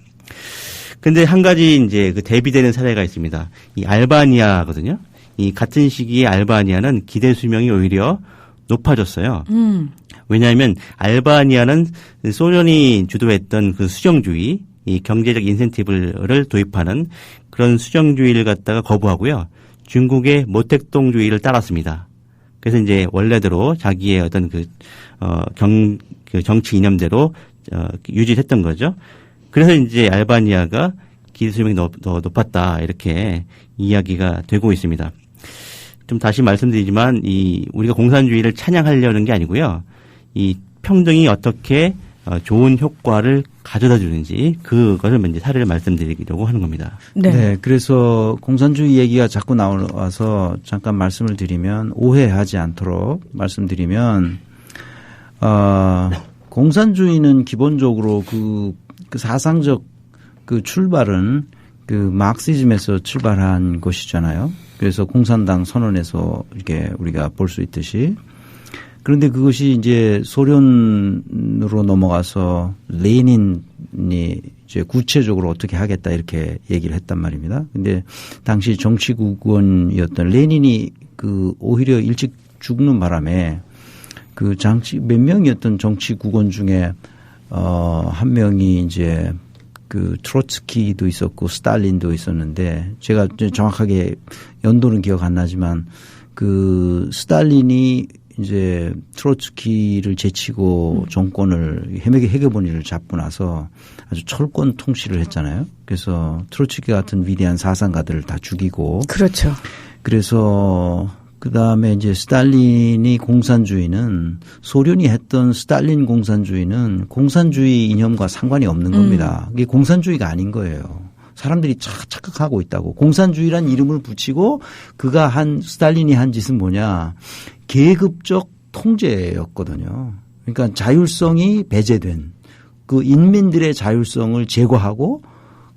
근데 한 가지 이제 그 대비되는 사례가 있습니다. 이 알바니아거든요. 이 같은 시기에 알바니아는 기대 수명이 오히려 높아졌어요. 왜냐하면 알바니아는 소련이 주도했던 그 수정주의, 이 경제적 인센티브를 도입하는 그런 수정주의를 갖다가 거부하고요. 중국의 모택동주의를 따랐습니다. 그래서 이제 원래대로 자기의 어떤 그 정치 이념대로 유지했던 거죠. 그래서 이제 알바니아가 기대 수명이 더 높았다 이렇게 이야기가 되고 있습니다. 좀 다시 말씀드리지만 우리가 공산주의를 찬양하려는 게 아니고요. 이 평등이 어떻게 좋은 효과를 가져다 주는지 그것을 먼저 사례를 말씀드리려고 하는 겁니다. 네. 그래서 공산주의 얘기가 자꾸 나와서 잠깐 말씀을 드리면 오해하지 않도록 말씀드리면 공산주의는 기본적으로 그 사상적 그 출발은 그 마르크시즘에서 출발한 것이잖아요. 그래서 공산당 선언에서 이렇게 우리가 볼 수 있듯이. 그런데 그것이 이제 소련으로 넘어가서 레닌이 이제 구체적으로 어떻게 하겠다 이렇게 얘기를 했단 말입니다. 근데 당시 정치국원이었던 레닌이 그 오히려 일찍 죽는 바람에 그 몇 명이었던 정치국원 중에 한 명이 이제 그 트로츠키도 있었고 스탈린도 있었는데 제가 정확하게 연도는 기억 안 나지만 그 스탈린이 이제 트로츠키를 제치고 정권을 헤게모니를 잡고 나서 아주 철권 통치를 했잖아요. 그래서 트로츠키 같은 위대한 사상가들을 다 죽이고. 그렇죠. 그래서 그다음에 이제 스탈린이 공산주의는 소련이 했던 스탈린 공산주의는 공산주의 이념과 상관이 없는 겁니다. 이게 공산주의가 아닌 거예요. 사람들이 착각하고 있다고. 공산주의란 이름을 붙이고 스탈린이 한 짓은 뭐냐. 계급적 통제였거든요. 그러니까 자율성이 배제된 그 인민들의 자율성을 제거하고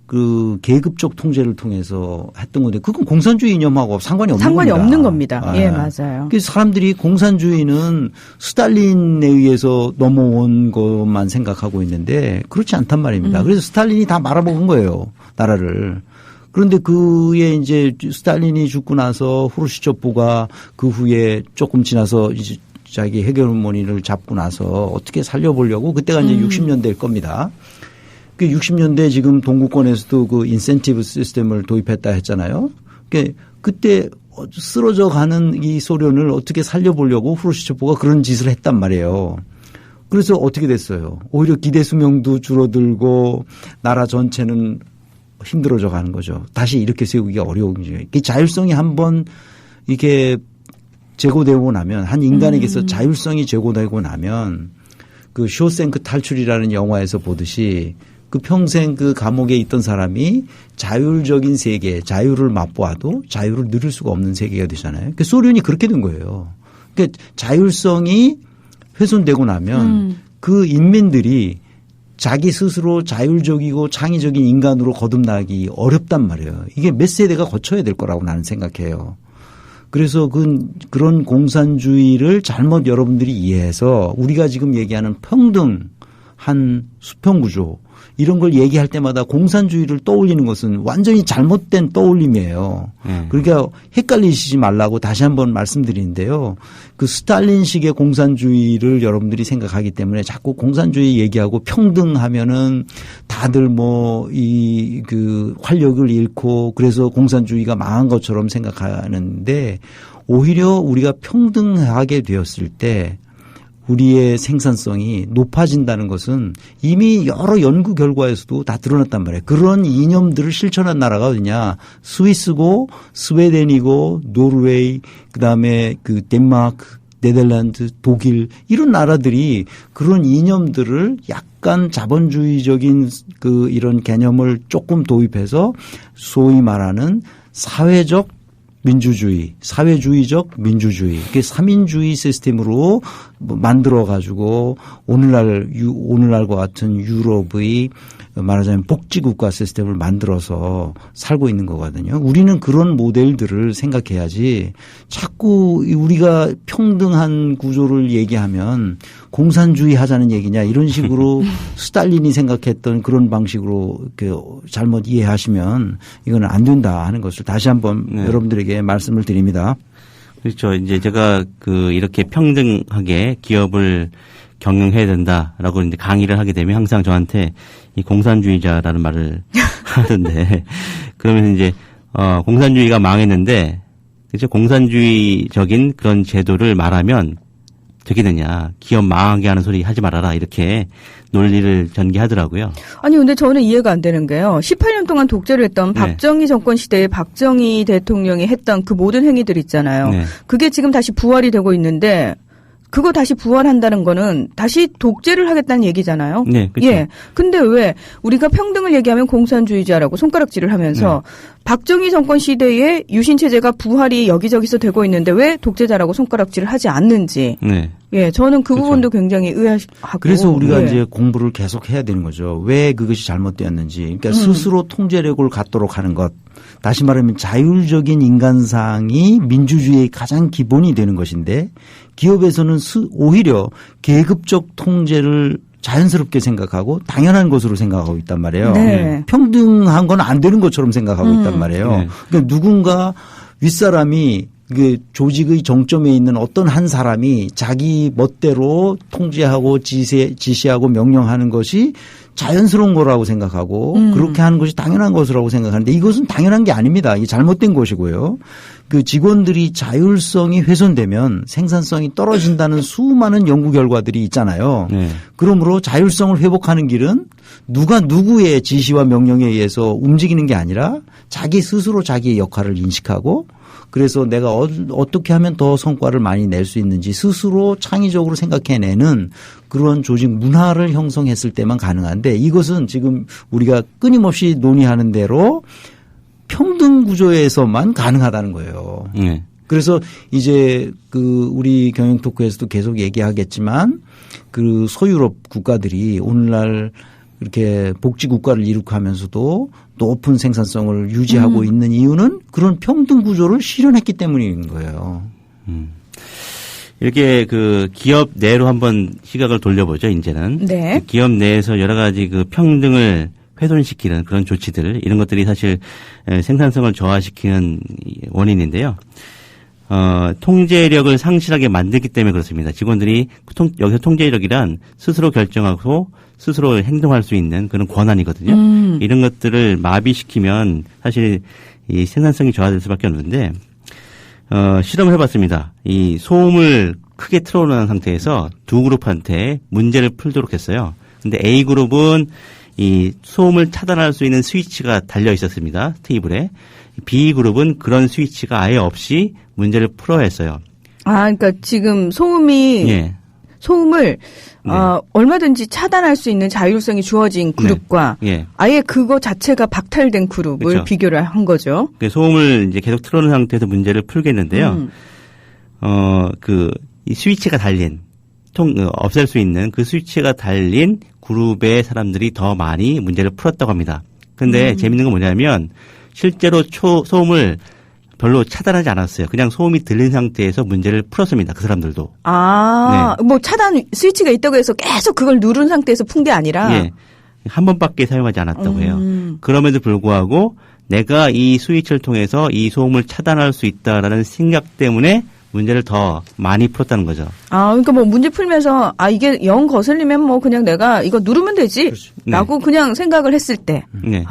그 계급적 통제를 통해서 했던 건데 그건 공산주의 이념하고 상관이 없는 겁니다. 예, 맞아요. 그래서 사람들이 공산주의는 스탈린에 의해서 넘어온 것만 생각하고 있는데 그렇지 않단 말입니다. 그래서 스탈린이 다 말아먹은 거예요. 나라를. 그런데 그에 이제 스탈린이 죽고 나서 후르시초프가 그 후에 조금 지나서 이제 자기 헤게모니를 잡고 나서 어떻게 살려보려고 그때가 이제 60년대일 겁니다. 그 60년대 지금 동구권에서도 그 인센티브 시스템을 도입했다 했잖아요. 그때 쓰러져 가는 이 소련을 어떻게 살려보려고 후르시초프가 그런 짓을 했단 말이에요. 그래서 어떻게 됐어요? 오히려 기대 수명도 줄어들고 나라 전체는 힘들어져 가는 거죠. 다시 이렇게 세우기가 어려운 거죠. 자율성이 한번 이렇게 제고되고 나면 한 인간에게서 자율성이 제고되고 나면 그 쇼생크 탈출이라는 영화에서 보듯이 그 평생 그 감옥에 있던 사람이 자율적인 세계, 자유를 맛보아도 자유를 누릴 수가 없는 세계가 되잖아요. 그 소련이 그렇게 된 거예요. 그러니까 자율성이 훼손되고 나면 그 인민들이 자기 스스로 자율적이고 창의적인 인간으로 거듭나기 어렵단 말이에요. 이게 몇 세대가 거쳐야 될 거라고 나는 생각해요. 그래서 그런 공산주의를 잘못 여러분들이 이해해서 우리가 지금 얘기하는 평등한 수평구조 이런 걸 얘기할 때마다 공산주의를 떠올리는 것은 완전히 잘못된 떠올림이에요. 그러니까 헷갈리시지 말라고 다시 한번 말씀드리는데요. 그 스탈린식의 공산주의를 여러분들이 생각하기 때문에 자꾸 공산주의 얘기하고 평등하면은 다들 그 활력을 잃고 그래서 공산주의가 망한 것처럼 생각하는데 오히려 우리가 평등하게 되었을 때 우리의 생산성이 높아진다는 것은 이미 여러 연구 결과에서도 다 드러났단 말이에요. 그런 이념들을 실천한 나라가 어디냐. 스위스고 스웨덴이고 노르웨이 그다음에 그 덴마크 네덜란드 독일 이런 나라들이 그런 이념들을 약간 자본주의적인 그 이런 개념을 조금 도입해서 소위 말하는 사회적 민주주의, 사회주의적 민주주의, 그게 3인주의 시스템으로 만들어 가지고 오늘날과 같은 유럽의 말하자면 복지국가 시스템을 만들어서 살고 있는 거거든요. 우리는 그런 모델들을 생각해야지 자꾸 우리가 평등한 구조를 얘기하면 공산주의 하자는 얘기냐 이런 식으로 스탈린이 생각했던 그런 방식으로 잘못 이해하시면 이거는 안 된다 하는 것을 다시 한번 여러분들에게 말씀을 드립니다. 그렇죠. 이제 제가 이렇게 평등하게 기업을 경영해야 된다라고 이제 강의를 하게 되면 항상 저한테 이 공산주의자라는 말을 하던데 그러면 이제 공산주의가 망했는데 그죠? 공산주의적인 그런 제도를 말하면 되게 되냐. 기업 망하게 하는 소리 하지 말아라. 이렇게 논리를 전개하더라고요. 아니 근데 저는 이해가 안 되는 게요. 18년 동안 독재를 했던 네. 박정희 정권 시대에 박정희 대통령이 했던 그 모든 행위들 있잖아요. 네. 그게 지금 다시 부활이 되고 있는데 그거 다시 부활한다는 거는 다시 독재를 하겠다는 얘기잖아요. 네, 그렇죠. 예. 근데 왜 우리가 평등을 얘기하면 공산주의자라고 손가락질을 하면서 박정희 정권 시대에 유신 체제가 부활이 여기저기서 되고 있는데 왜 독재자라고 손가락질을 하지 않는지. 네. 예, 저는 그 그렇죠. 부분도 굉장히 의아하고. 그래서 우리가 예. 이제 공부를 계속 해야 되는 거죠. 왜 그것이 잘못되었는지. 그러니까 스스로 통제력을 갖도록 하는 것. 다시 말하면 자율적인 인간상이 민주주의의 가장 기본이 되는 것인데 기업에서는 오히려 계급적 통제를 자연스럽게 생각하고 당연한 것으로 생각하고 있단 말이에요. 네. 평등한 건 안 되는 것처럼 생각하고 있단 말이에요. 네. 그러니까 누군가 윗사람이 그 조직의 정점에 있는 어떤 한 사람이 자기 멋대로 통제하고 지시하고 명령하는 것이 자연스러운 거라고 생각하고 그렇게 하는 것이 당연한 것이라고 생각하는데 이것은 당연한 게 아닙니다. 이게 잘못된 것이고요. 그 직원들이 자율성이 훼손되면 생산성이 떨어진다는 수많은 연구 결과들이 있잖아요. 네. 그러므로 자율성을 회복하는 길은 누가 누구의 지시와 명령에 의해서 움직이는 게 아니라 자기 스스로 자기의 역할을 인식하고 그래서 내가 어떻게 하면 더 성과를 많이 낼 수 있는지 스스로 창의적으로 생각해내는 그런 조직 문화를 형성했을 때만 가능한데 이것은 지금 우리가 끊임없이 논의하는 대로 평등 구조에서만 가능하다는 거예요. 네. 그래서 이제 그 우리 경영 토크에서도 계속 얘기하겠지만 그 소유럽 국가들이 오늘날 이렇게 복지 국가를 이룩하면서도 높은 생산성을 유지하고 있는 이유는 그런 평등 구조를 실현했기 때문인 거예요. 이렇게 그 기업 내로 한번 시각을 돌려보죠, 이제는. 네. 그 기업 내에서 여러 가지 그 평등을 훼손시키는 그런 조치들, 이런 것들이 사실 생산성을 저하시키는 원인인데요. 통제력을 상실하게 만들기 때문에 그렇습니다. 직원들이 여기서 통제력이란 스스로 결정하고 스스로 행동할 수 있는 그런 권한이거든요. 이런 것들을 마비시키면 사실 이 생산성이 저하될 수밖에 없는데, 실험을 해봤습니다. 이 소음을 크게 틀어놓은 상태에서 두 그룹한테 문제를 풀도록 했어요. 근데 A 그룹은 이 소음을 차단할 수 있는 스위치가 달려 있었습니다. 테이블에. B 그룹은 그런 스위치가 아예 없이 문제를 풀어야 했어요. 아, 그러니까 지금 소음을 네. 얼마든지 차단할 수 있는 자율성이 주어진 그룹과 네. 아예 그거 자체가 박탈된 그룹을 그렇죠. 비교를 한 거죠. 소음을 이제 계속 틀어놓은 상태에서 문제를 풀겠는데요. 이 스위치가 달린, 없앨 수 있는 그 스위치가 달린 그룹의 사람들이 더 많이 문제를 풀었다고 합니다. 근데 재밌는 건 뭐냐면 실제로 소음을 별로 차단하지 않았어요. 그냥 소음이 들린 상태에서 문제를 풀었습니다. 그 사람들도. 뭐 차단 스위치가 있다고 해서 계속 그걸 누른 상태에서 푼게 아니라. 예. 한 번밖에 사용하지 않았다고 해요. 그럼에도 불구하고 내가 이 스위치를 통해서 이 소음을 차단할 수 있다라는 생각 때문에 문제를 더 많이 풀었다는 거죠. 그러니까 뭐 문제 풀면서 이게 영 거슬리면 뭐 그냥 내가 이거 누르면 되지. 라고 그냥 생각을 했을 때. 네.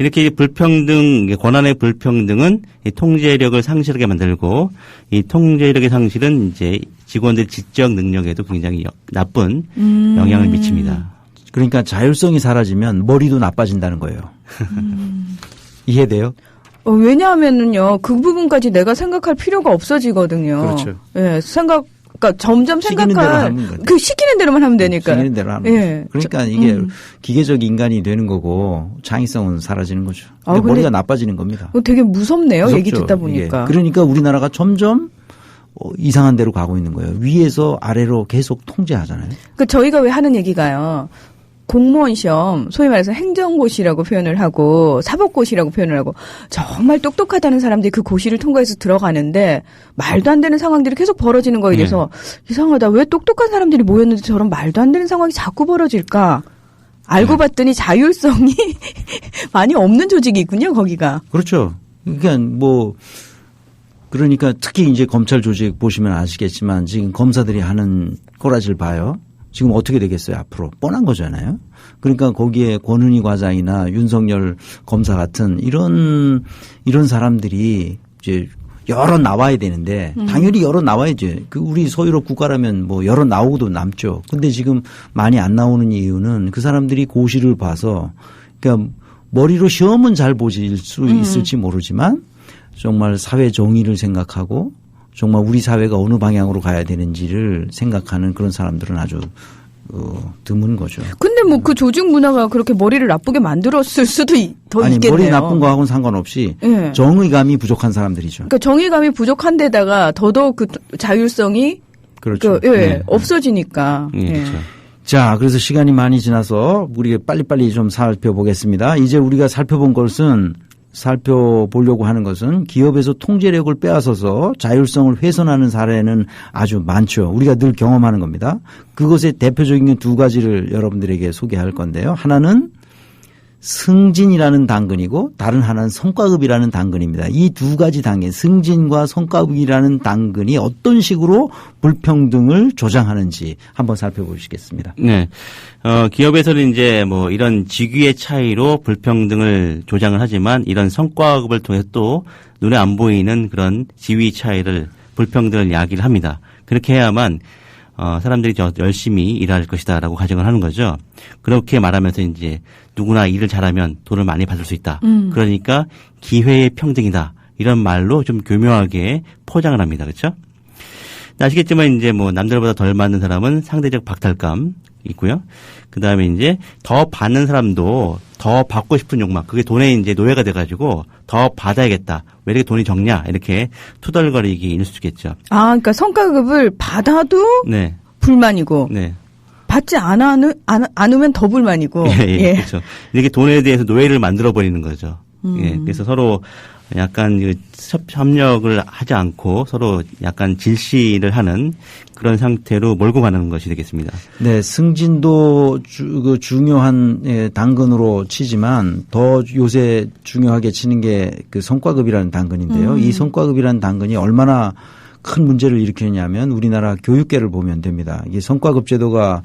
이렇게 권한의 불평등은 이 통제력을 상실하게 만들고 이 통제력의 상실은 이제 직원들 지적 능력에도 굉장히 나쁜 영향을 미칩니다. 그러니까 자율성이 사라지면 머리도 나빠진다는 거예요. 이해돼요? 왜냐하면은요, 그 부분까지 내가 생각할 필요가 없어지거든요. 그렇죠. 예, 그러니까 점점 시키는 대로 하면 돼요. 시키는 대로만 하면 되니까. 시키는 대로 하면 예. 그러니까 이게 기계적 인간이 되는 거고 창의성은 사라지는 거죠. 근데 머리가 나빠지는 겁니다. 되게 무섭네요. 무섭죠, 얘기 듣다 보니까. 이게. 그러니까 우리나라가 점점 이상한 데로 가고 있는 거예요. 위에서 아래로 계속 통제하잖아요. 그 저희가 왜 하는 얘기가요. 공무원 시험, 소위 말해서 행정고시라고 표현을 하고 사법고시라고 표현을 하고 정말 똑똑하다는 사람들이 그 고시를 통과해서 들어가는데 말도 안 되는 상황들이 계속 벌어지는 거에 대해서 이상하다. 왜 똑똑한 사람들이 모였는데 저런 말도 안 되는 상황이 자꾸 벌어질까? 알고 봤더니 자율성이 많이 없는 조직이 있군요, 거기가. 그렇죠. 그러니까 특히 이제 검찰 조직 보시면 아시겠지만 지금 검사들이 하는 꼬라지를 봐요. 지금 어떻게 되겠어요, 앞으로? 뻔한 거잖아요. 그러니까 거기에 권은희 과장이나 윤석열 검사 같은 이런 사람들이 이제 여러 나와야 되는데 당연히 여러 나와야지. 그 우리 소유롭 국가라면 뭐 여러 나오고도 남죠. 근데 지금 많이 안 나오는 이유는 그 사람들이 고시를 봐서 그러니까 머리로 시험은 잘 보실 수 있을지 모르지만 정말 사회 정의를 생각하고 정말 우리 사회가 어느 방향으로 가야 되는지를 생각하는 그런 사람들은 아주 드문 거죠. 근데 뭐 그 조직 문화가 그렇게 머리를 나쁘게 만들었을 수도 더 아니, 있겠네요. 머리 나쁜 거하고는 상관없이 네. 정의감이 부족한 사람들이죠. 그러니까 정의감이 부족한 데다가 더더욱 그 자율성이 그렇죠. 없어지니까. 예, 그렇죠. 자, 그래서 시간이 많이 지나서 우리가 빨리빨리 좀 살펴보겠습니다. 이제 우리가 살펴보려고 하는 것은 기업에서 통제력을 빼앗아서 자율성을 훼손하는 사례는 아주 많죠. 우리가 늘 경험하는 겁니다. 그것의 대표적인 두 가지를 여러분들에게 소개할 건데요. 하나는 승진이라는 당근이고 다른 하나는 성과급이라는 당근입니다. 이 두 가지 당근, 승진과 성과급이라는 당근이 어떤 식으로 불평등을 조장하는지 한번 살펴보시겠습니다. 네. 기업에서는 이제 뭐 이런 직위의 차이로 불평등을 조장을 하지만 이런 성과급을 통해서 또 눈에 안 보이는 그런 지위 차이를 불평등을 야기를 합니다. 그렇게 해야만 사람들이 더 열심히 일할 것이다라고 가정을 하는 거죠. 그렇게 말하면서 이제 누구나 일을 잘하면 돈을 많이 받을 수 있다. 그러니까 기회의 평등이다. 이런 말로 좀 교묘하게 포장을 합니다. 그렇죠? 아시겠지만 이제 뭐 남들보다 덜 받는 사람은 상대적 박탈감 있고요. 그다음에 이제 더 받는 사람도 더 받고 싶은 욕망. 그게 돈의 이제 노예가 돼 가지고 더 받아야겠다. 왜 이렇게 돈이 적냐? 이렇게 투덜거리기 일 수 있겠죠. 아, 그러니까 성과급을 받아도 네. 불만이고 네. 받지 않으면 더 불만이고. 예. 그렇죠. 이렇게 돈에 대해서 노예를 만들어 버리는 거죠. 예. 그래서 서로 약간 협력을 하지 않고 서로 약간 질시를 하는 그런 상태로 몰고 가는 것이 되겠습니다. 네, 승진도 중요한 당근으로 치지만 더 요새 중요하게 치는 게 그 성과급이라는 당근인데요. 이 성과급이라는 당근이 얼마나 큰 문제를 일으키느냐면 우리나라 교육계를 보면 됩니다. 이게 성과급 제도가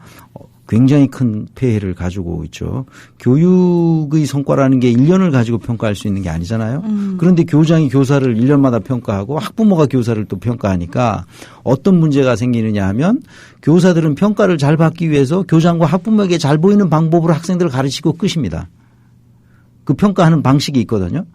굉장히 큰 폐해를 가지고 있죠. 교육의 성과라는 게 1년을 가지고 평가할 수 있는 게 아니잖아요. 그런데 교장이 교사를 1년마다 평가하고 학부모가 교사를 또 평가하니까 어떤 문제가 생기느냐 하면 교사들은 평가를 잘 받기 위해서 교장과 학부모에게 잘 보이는 방법으로 학생들을 가르치고 끝입니다. 그 평가하는 방식이 있거든요.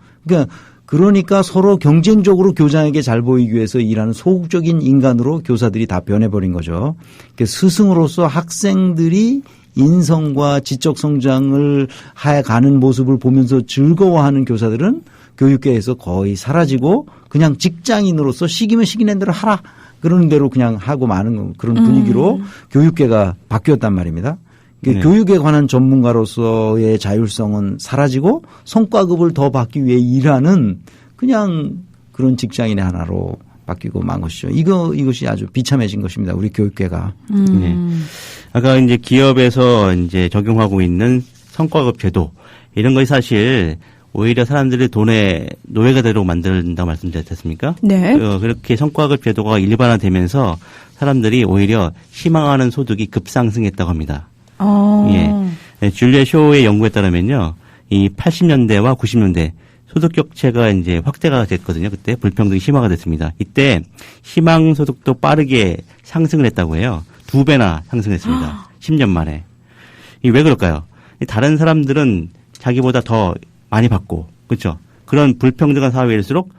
그러니까 서로 경쟁적으로 교장에게 잘 보이기 위해서 일하는 소극적인 인간으로 교사들이 다 변해버린 거죠. 스승으로서 학생들이 인성과 지적 성장을 해가는 모습을 보면서 즐거워하는 교사들은 교육계에서 거의 사라지고 그냥 직장인으로서 시키면 시키는 대로 하라. 그러는 대로 그냥 하고 마는 그런 분위기로 교육계가 바뀌었단 말입니다. 네. 교육에 관한 전문가로서의 자율성은 사라지고 성과급을 더 받기 위해 일하는 그냥 그런 직장인의 하나로 바뀌고 만 것이죠. 이것이 아주 비참해진 것입니다. 우리 교육계가. 네. 아까 이제 기업에서 이제 적용하고 있는 성과급 제도 이런 것이 사실 오히려 사람들의 돈에 노예가 되도록 만든다고 말씀드렸지 않습니까? 네. 그렇게 성과급 제도가 일반화되면서 사람들이 오히려 희망하는 소득이 급상승했다고 합니다. 예. 줄리엣 쇼의 연구에 따르면요. 이 80년대와 90년대 소득 격차가 이제 확대가 됐거든요. 그때 불평등이 심화가 됐습니다. 이때 희망 소득도 빠르게 상승을 했다고 해요. 2배나 상승했습니다. 10년 만에. 왜 그럴까요? 다른 사람들은 자기보다 더 많이 받고, 그렇죠? 그런 불평등한 사회일수록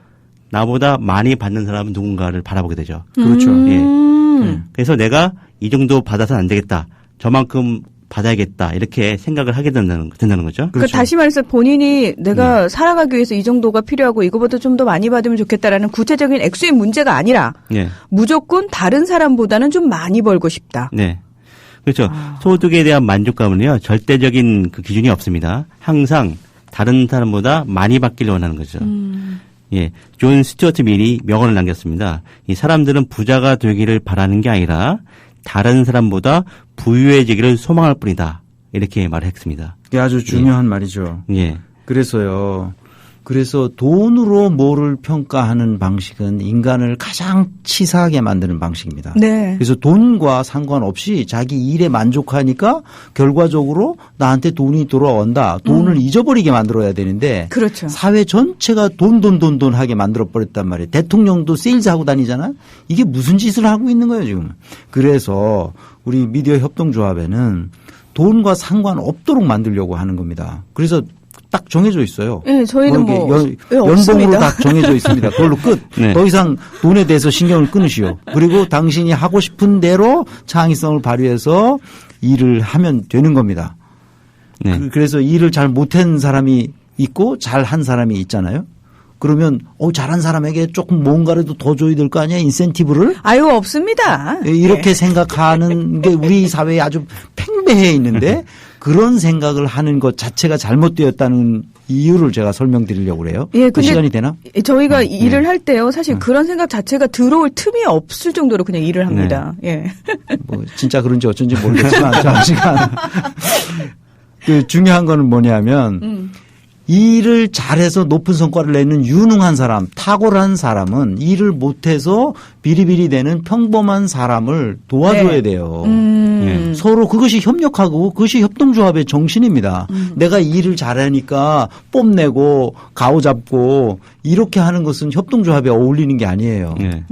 나보다 많이 받는 사람은 누군가를 바라보게 되죠. 그렇죠. 예. 그래서 내가 이 정도 받아서는 안 되겠다. 저만큼 받아야겠다. 이렇게 생각을 하게 된다는 거죠. 그러니까 다시 말해서 본인이 내가 살아가기 위해서 이 정도가 필요하고 이거보다 좀 더 많이 받으면 좋겠다라는 구체적인 액수의 문제가 아니라 네. 무조건 다른 사람보다는 좀 많이 벌고 싶다. 네. 그렇죠. 소득에 대한 만족감은요. 절대적인 그 기준이 없습니다. 항상 다른 사람보다 많이 받기를 원하는 거죠. 예. 존 스튜어트 밀이 명언을 남겼습니다. 이 사람들은 부자가 되기를 바라는 게 아니라 다른 사람보다 부유해지기를 소망할 뿐이다. 이렇게 말을 했습니다. 그게 아주 중요한 말이죠. 예. 그래서요. 그래서 돈으로 뭐를 평가하는 방식은 인간을 가장 치사하게 만드는 방식입니다. 네. 그래서 돈과 상관없이 자기 일에 만족하니까 결과적으로 나한테 돈이 돌아온다. 돈을 잊어버리게 만들어야 되는데 그렇죠. 사회 전체가 돈 하게 만들어버렸단 말이에요. 대통령도 세일즈하고 다니잖아. 이게 무슨 짓을 하고 있는 거예요 지금. 그래서 우리 미디어 협동조합에는 돈과 상관없도록 만들려고 하는 겁니다. 그래서 딱 정해져 있어요. 네, 저희는 연봉으로 없습니다. 딱 정해져 있습니다. 그걸로 끝. 네. 더 이상 돈에 대해서 신경을 끊으시오. 그리고 당신이 하고 싶은 대로 창의성을 발휘해서 일을 하면 되는 겁니다. 네. 그래서 일을 잘 못한 사람이 있고 잘한 사람이 있잖아요. 그러면 잘한 사람에게 조금 뭔가라도 더 줘야 될 거 아니야? 인센티브를? 아유, 없습니다. 이렇게 생각하는 게 우리 사회에 아주 팽배해 있는데 그런 생각을 하는 것 자체가 잘못되었다는 이유를 제가 설명드리려고 그래요. 예, 그 시간이 되나? 저희가 일을 할 때요. 사실 그런 생각 자체가 들어올 틈이 없을 정도로 그냥 일을 합니다. 예. 뭐 진짜 그런지 어쩐지 모르겠지만 잠시만. 그 중요한 거는 뭐냐면 일을 잘해서 높은 성과를 내는 유능한 사람, 탁월한 사람은 일을 못해서 비리비리 되는 평범한 사람을 도와줘야 네. 돼요. 서로 그것이 협력하고 그것이 협동조합의 정신입니다. 내가 일을 잘하니까 뽐내고 가오잡고 이렇게 하는 것은 협동조합에 어울리는 게 아니에요. 네.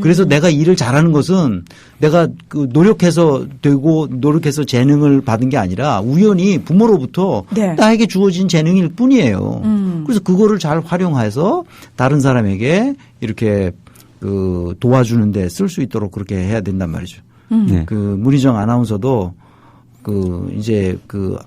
그래서 내가 일을 잘하는 것은 내가 그 노력해서 되고 노력해서 재능을 받은 게 아니라 우연히 부모로부터 네. 나에게 주어진 재능일 뿐이에요. 그래서 그거를 잘 활용해서 다른 사람에게 이렇게 그 도와주는데 쓸 수 있도록 그렇게 해야 된단 말이죠. 네. 그 문희정 아나운서도 그 이제 그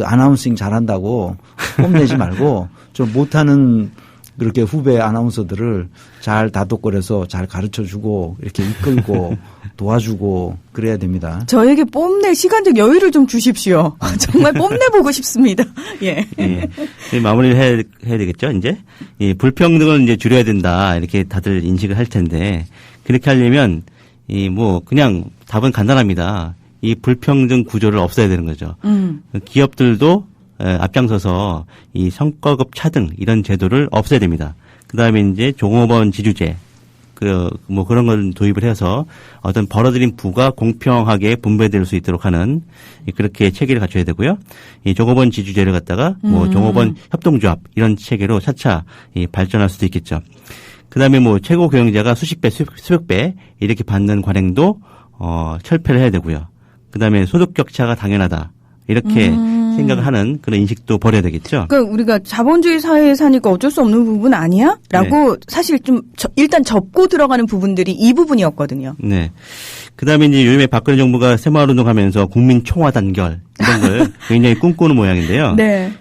아나운싱 잘한다고 뽐내지 말고 좀 못하는 그렇게 후배 아나운서들을 잘 다독거려서 잘 가르쳐주고 이렇게 이끌고 도와주고 그래야 됩니다. 저에게 뽐낼 시간적 여유를 좀 주십시오. 정말 뽐내보고 싶습니다. 예. 예. 마무리를 해야 되겠죠, 이제? 이 불평등을 이제 줄여야 된다, 이렇게 다들 인식을 할 텐데, 그렇게 하려면, 그냥 답은 간단합니다. 이 불평등 구조를 없애야 되는 거죠. 기업들도 앞장서서 이 성과급 차등 이런 제도를 없애야 됩니다. 그 다음에 이제 종업원 지주제, 그런 걸 도입을 해서 어떤 벌어들인 부가 공평하게 분배될 수 있도록 하는 그렇게 체계를 갖춰야 되고요. 이 종업원 지주제를 갖다가 종업원 협동조합 이런 체계로 차차 발전할 수도 있겠죠. 그 다음에 최고 경영자가 수십 배, 수백 배 이렇게 받는 관행도 철폐를 해야 되고요. 그 다음에 소득 격차가 당연하다. 이렇게 생각하는 그런 인식도 버려야 되겠죠. 그러니까 우리가 자본주의 사회에 사니까 어쩔 수 없는 부분 아니야? 라고 사실 좀 일단 접고 들어가는 부분들이 이 부분이었거든요. 네. 그 다음에 이제 요즘에 박근혜 정부가 새마을운동하면서 국민 총화 단결 이런 걸 굉장히 꿈꾸는 모양인데요. 네.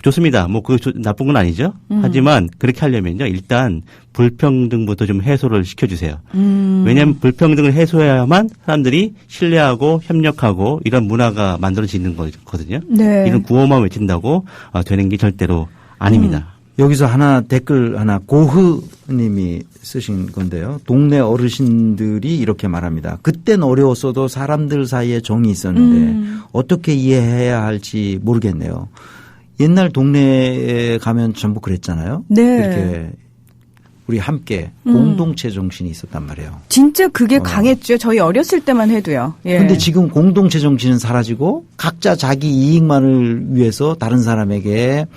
좋습니다. 그거 나쁜 건 아니죠. 하지만 그렇게 하려면요. 일단 불평등부터 좀 해소를 시켜주세요. 왜냐하면 불평등을 해소해야만 사람들이 신뢰하고 협력하고 이런 문화가 만들어지는 거거든요. 네. 이런 구호만 외친다고 되는 게 절대로 아닙니다. 여기서 댓글 하나 고흐님이 쓰신 건데요. 동네 어르신들이 이렇게 말합니다. 그땐 어려웠어도 사람들 사이에 정이 있었는데 어떻게 이해해야 할지 모르겠네요. 옛날 동네에 가면 전부 그랬잖아요. 네. 이렇게 우리 함께 공동체 정신이 있었단 말이에요. 진짜 그게 강했죠. 저희 어렸을 때만 해도요. 예. 그런데 지금 공동체 정신은 사라지고 각자 자기 이익만을 위해서 다른 사람에게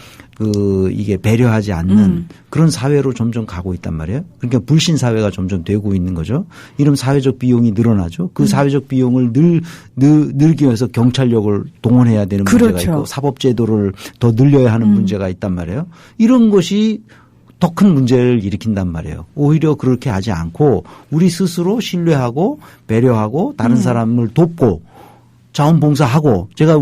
이게 배려하지 않는 그런 사회로 점점 가고 있단 말이에요. 그러니까 불신 사회가 점점 되고 있는 거죠. 이런 사회적 비용이 늘어나죠. 그 사회적 비용을 늘기 위해서 경찰력을 동원해야 되는 문제가 그렇죠. 있고 사법제도를 더 늘려야 하는 문제가 있단 말이에요. 이런 것이 더 큰 문제를 일으킨단 말이에요. 오히려 그렇게 하지 않고 우리 스스로 신뢰하고 배려하고 다른 사람을 돕고 자원봉사하고 제가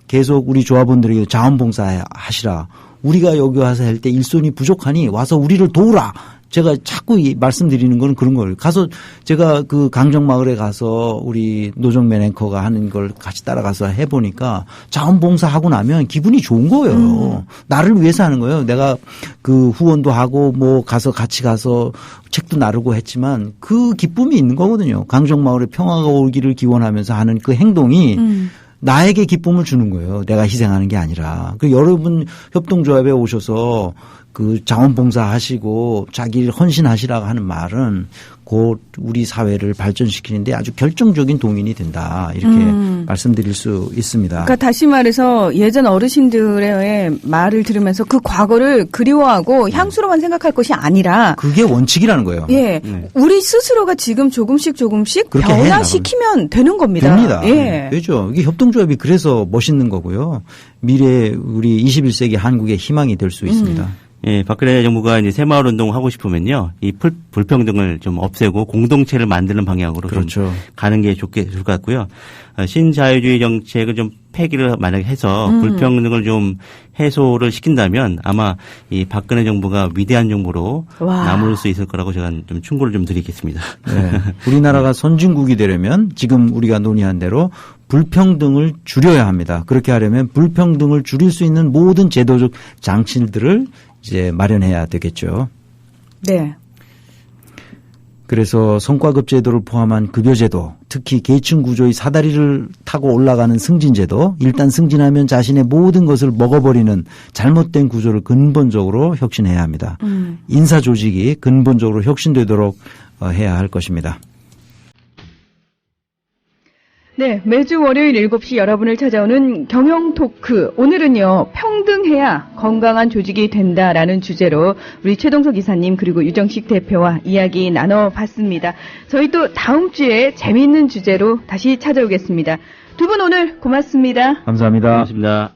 계속 우리 조합원들에게 자원봉사 하시라. 우리가 여기 와서 할 때 일손이 부족하니 와서 우리를 도우라. 제가 자꾸 말씀드리는 건 그런 거예요. 제가 그 강정마을에 가서 우리 노정면 앵커가 하는 걸 같이 따라가서 해보니까 자원봉사하고 나면 기분이 좋은 거예요. 나를 위해서 하는 거예요. 내가 그 후원도 하고 같이 가서 책도 나르고 했지만 그 기쁨이 있는 거거든요. 강정마을에 평화가 오기를 기원하면서 하는 그 행동이 나에게 기쁨을 주는 거예요. 내가 희생하는 게 아니라. 여러분 협동조합에 오셔서 그 자원봉사하시고 자기를 헌신하시라고 하는 말은 곧 우리 사회를 발전시키는데 아주 결정적인 동인이 된다. 이렇게 말씀드릴 수 있습니다. 그러니까 다시 말해서 예전 어르신들의 말을 들으면서 그 과거를 그리워하고 향수로만 생각할 것이 아니라 그게 원칙이라는 거예요. 예. 우리 스스로가 지금 조금씩 그렇게 변화시키면 되는 겁니다. 됩니다. 예. 되죠. 이게 협동조합이 그래서 멋있는 거고요. 미래 우리 21세기 한국의 희망이 될 수 있습니다. 예, 박근혜 정부가 이제 새마을 운동 하고 싶으면요, 이 불평등을 좀 없애고 공동체를 만드는 방향으로 그렇죠. 좀 가는 게 좋을 것 같고요. 신자유주의 정책을 좀 폐기를 만약에 해서 불평등을 좀 해소를 시킨다면 아마 이 박근혜 정부가 위대한 정부로 남을 수 있을 거라고 제가 좀 충고를 좀 드리겠습니다. 네. 우리나라가 선진국이 되려면 지금 우리가 논의한 대로 불평등을 줄여야 합니다. 그렇게 하려면 불평등을 줄일 수 있는 모든 제도적 장치들을 이제 마련해야 되겠죠. 네. 그래서 성과급 제도를 포함한 급여제도, 특히 계층 구조의 사다리를 타고 올라가는 승진제도, 일단 승진하면 자신의 모든 것을 먹어버리는 잘못된 구조를 근본적으로 혁신해야 합니다. 인사 조직이 근본적으로 혁신되도록 해야 할 것입니다. 네, 매주 월요일 7시 여러분을 찾아오는 경영토크. 오늘은요, 평등해야 건강한 조직이 된다라는 주제로 우리 최동석 이사님 그리고 유정식 대표와 이야기 나눠봤습니다. 저희 또 다음 주에 재미있는 주제로 다시 찾아오겠습니다. 두 분 오늘 고맙습니다. 감사합니다. 고맙습니다.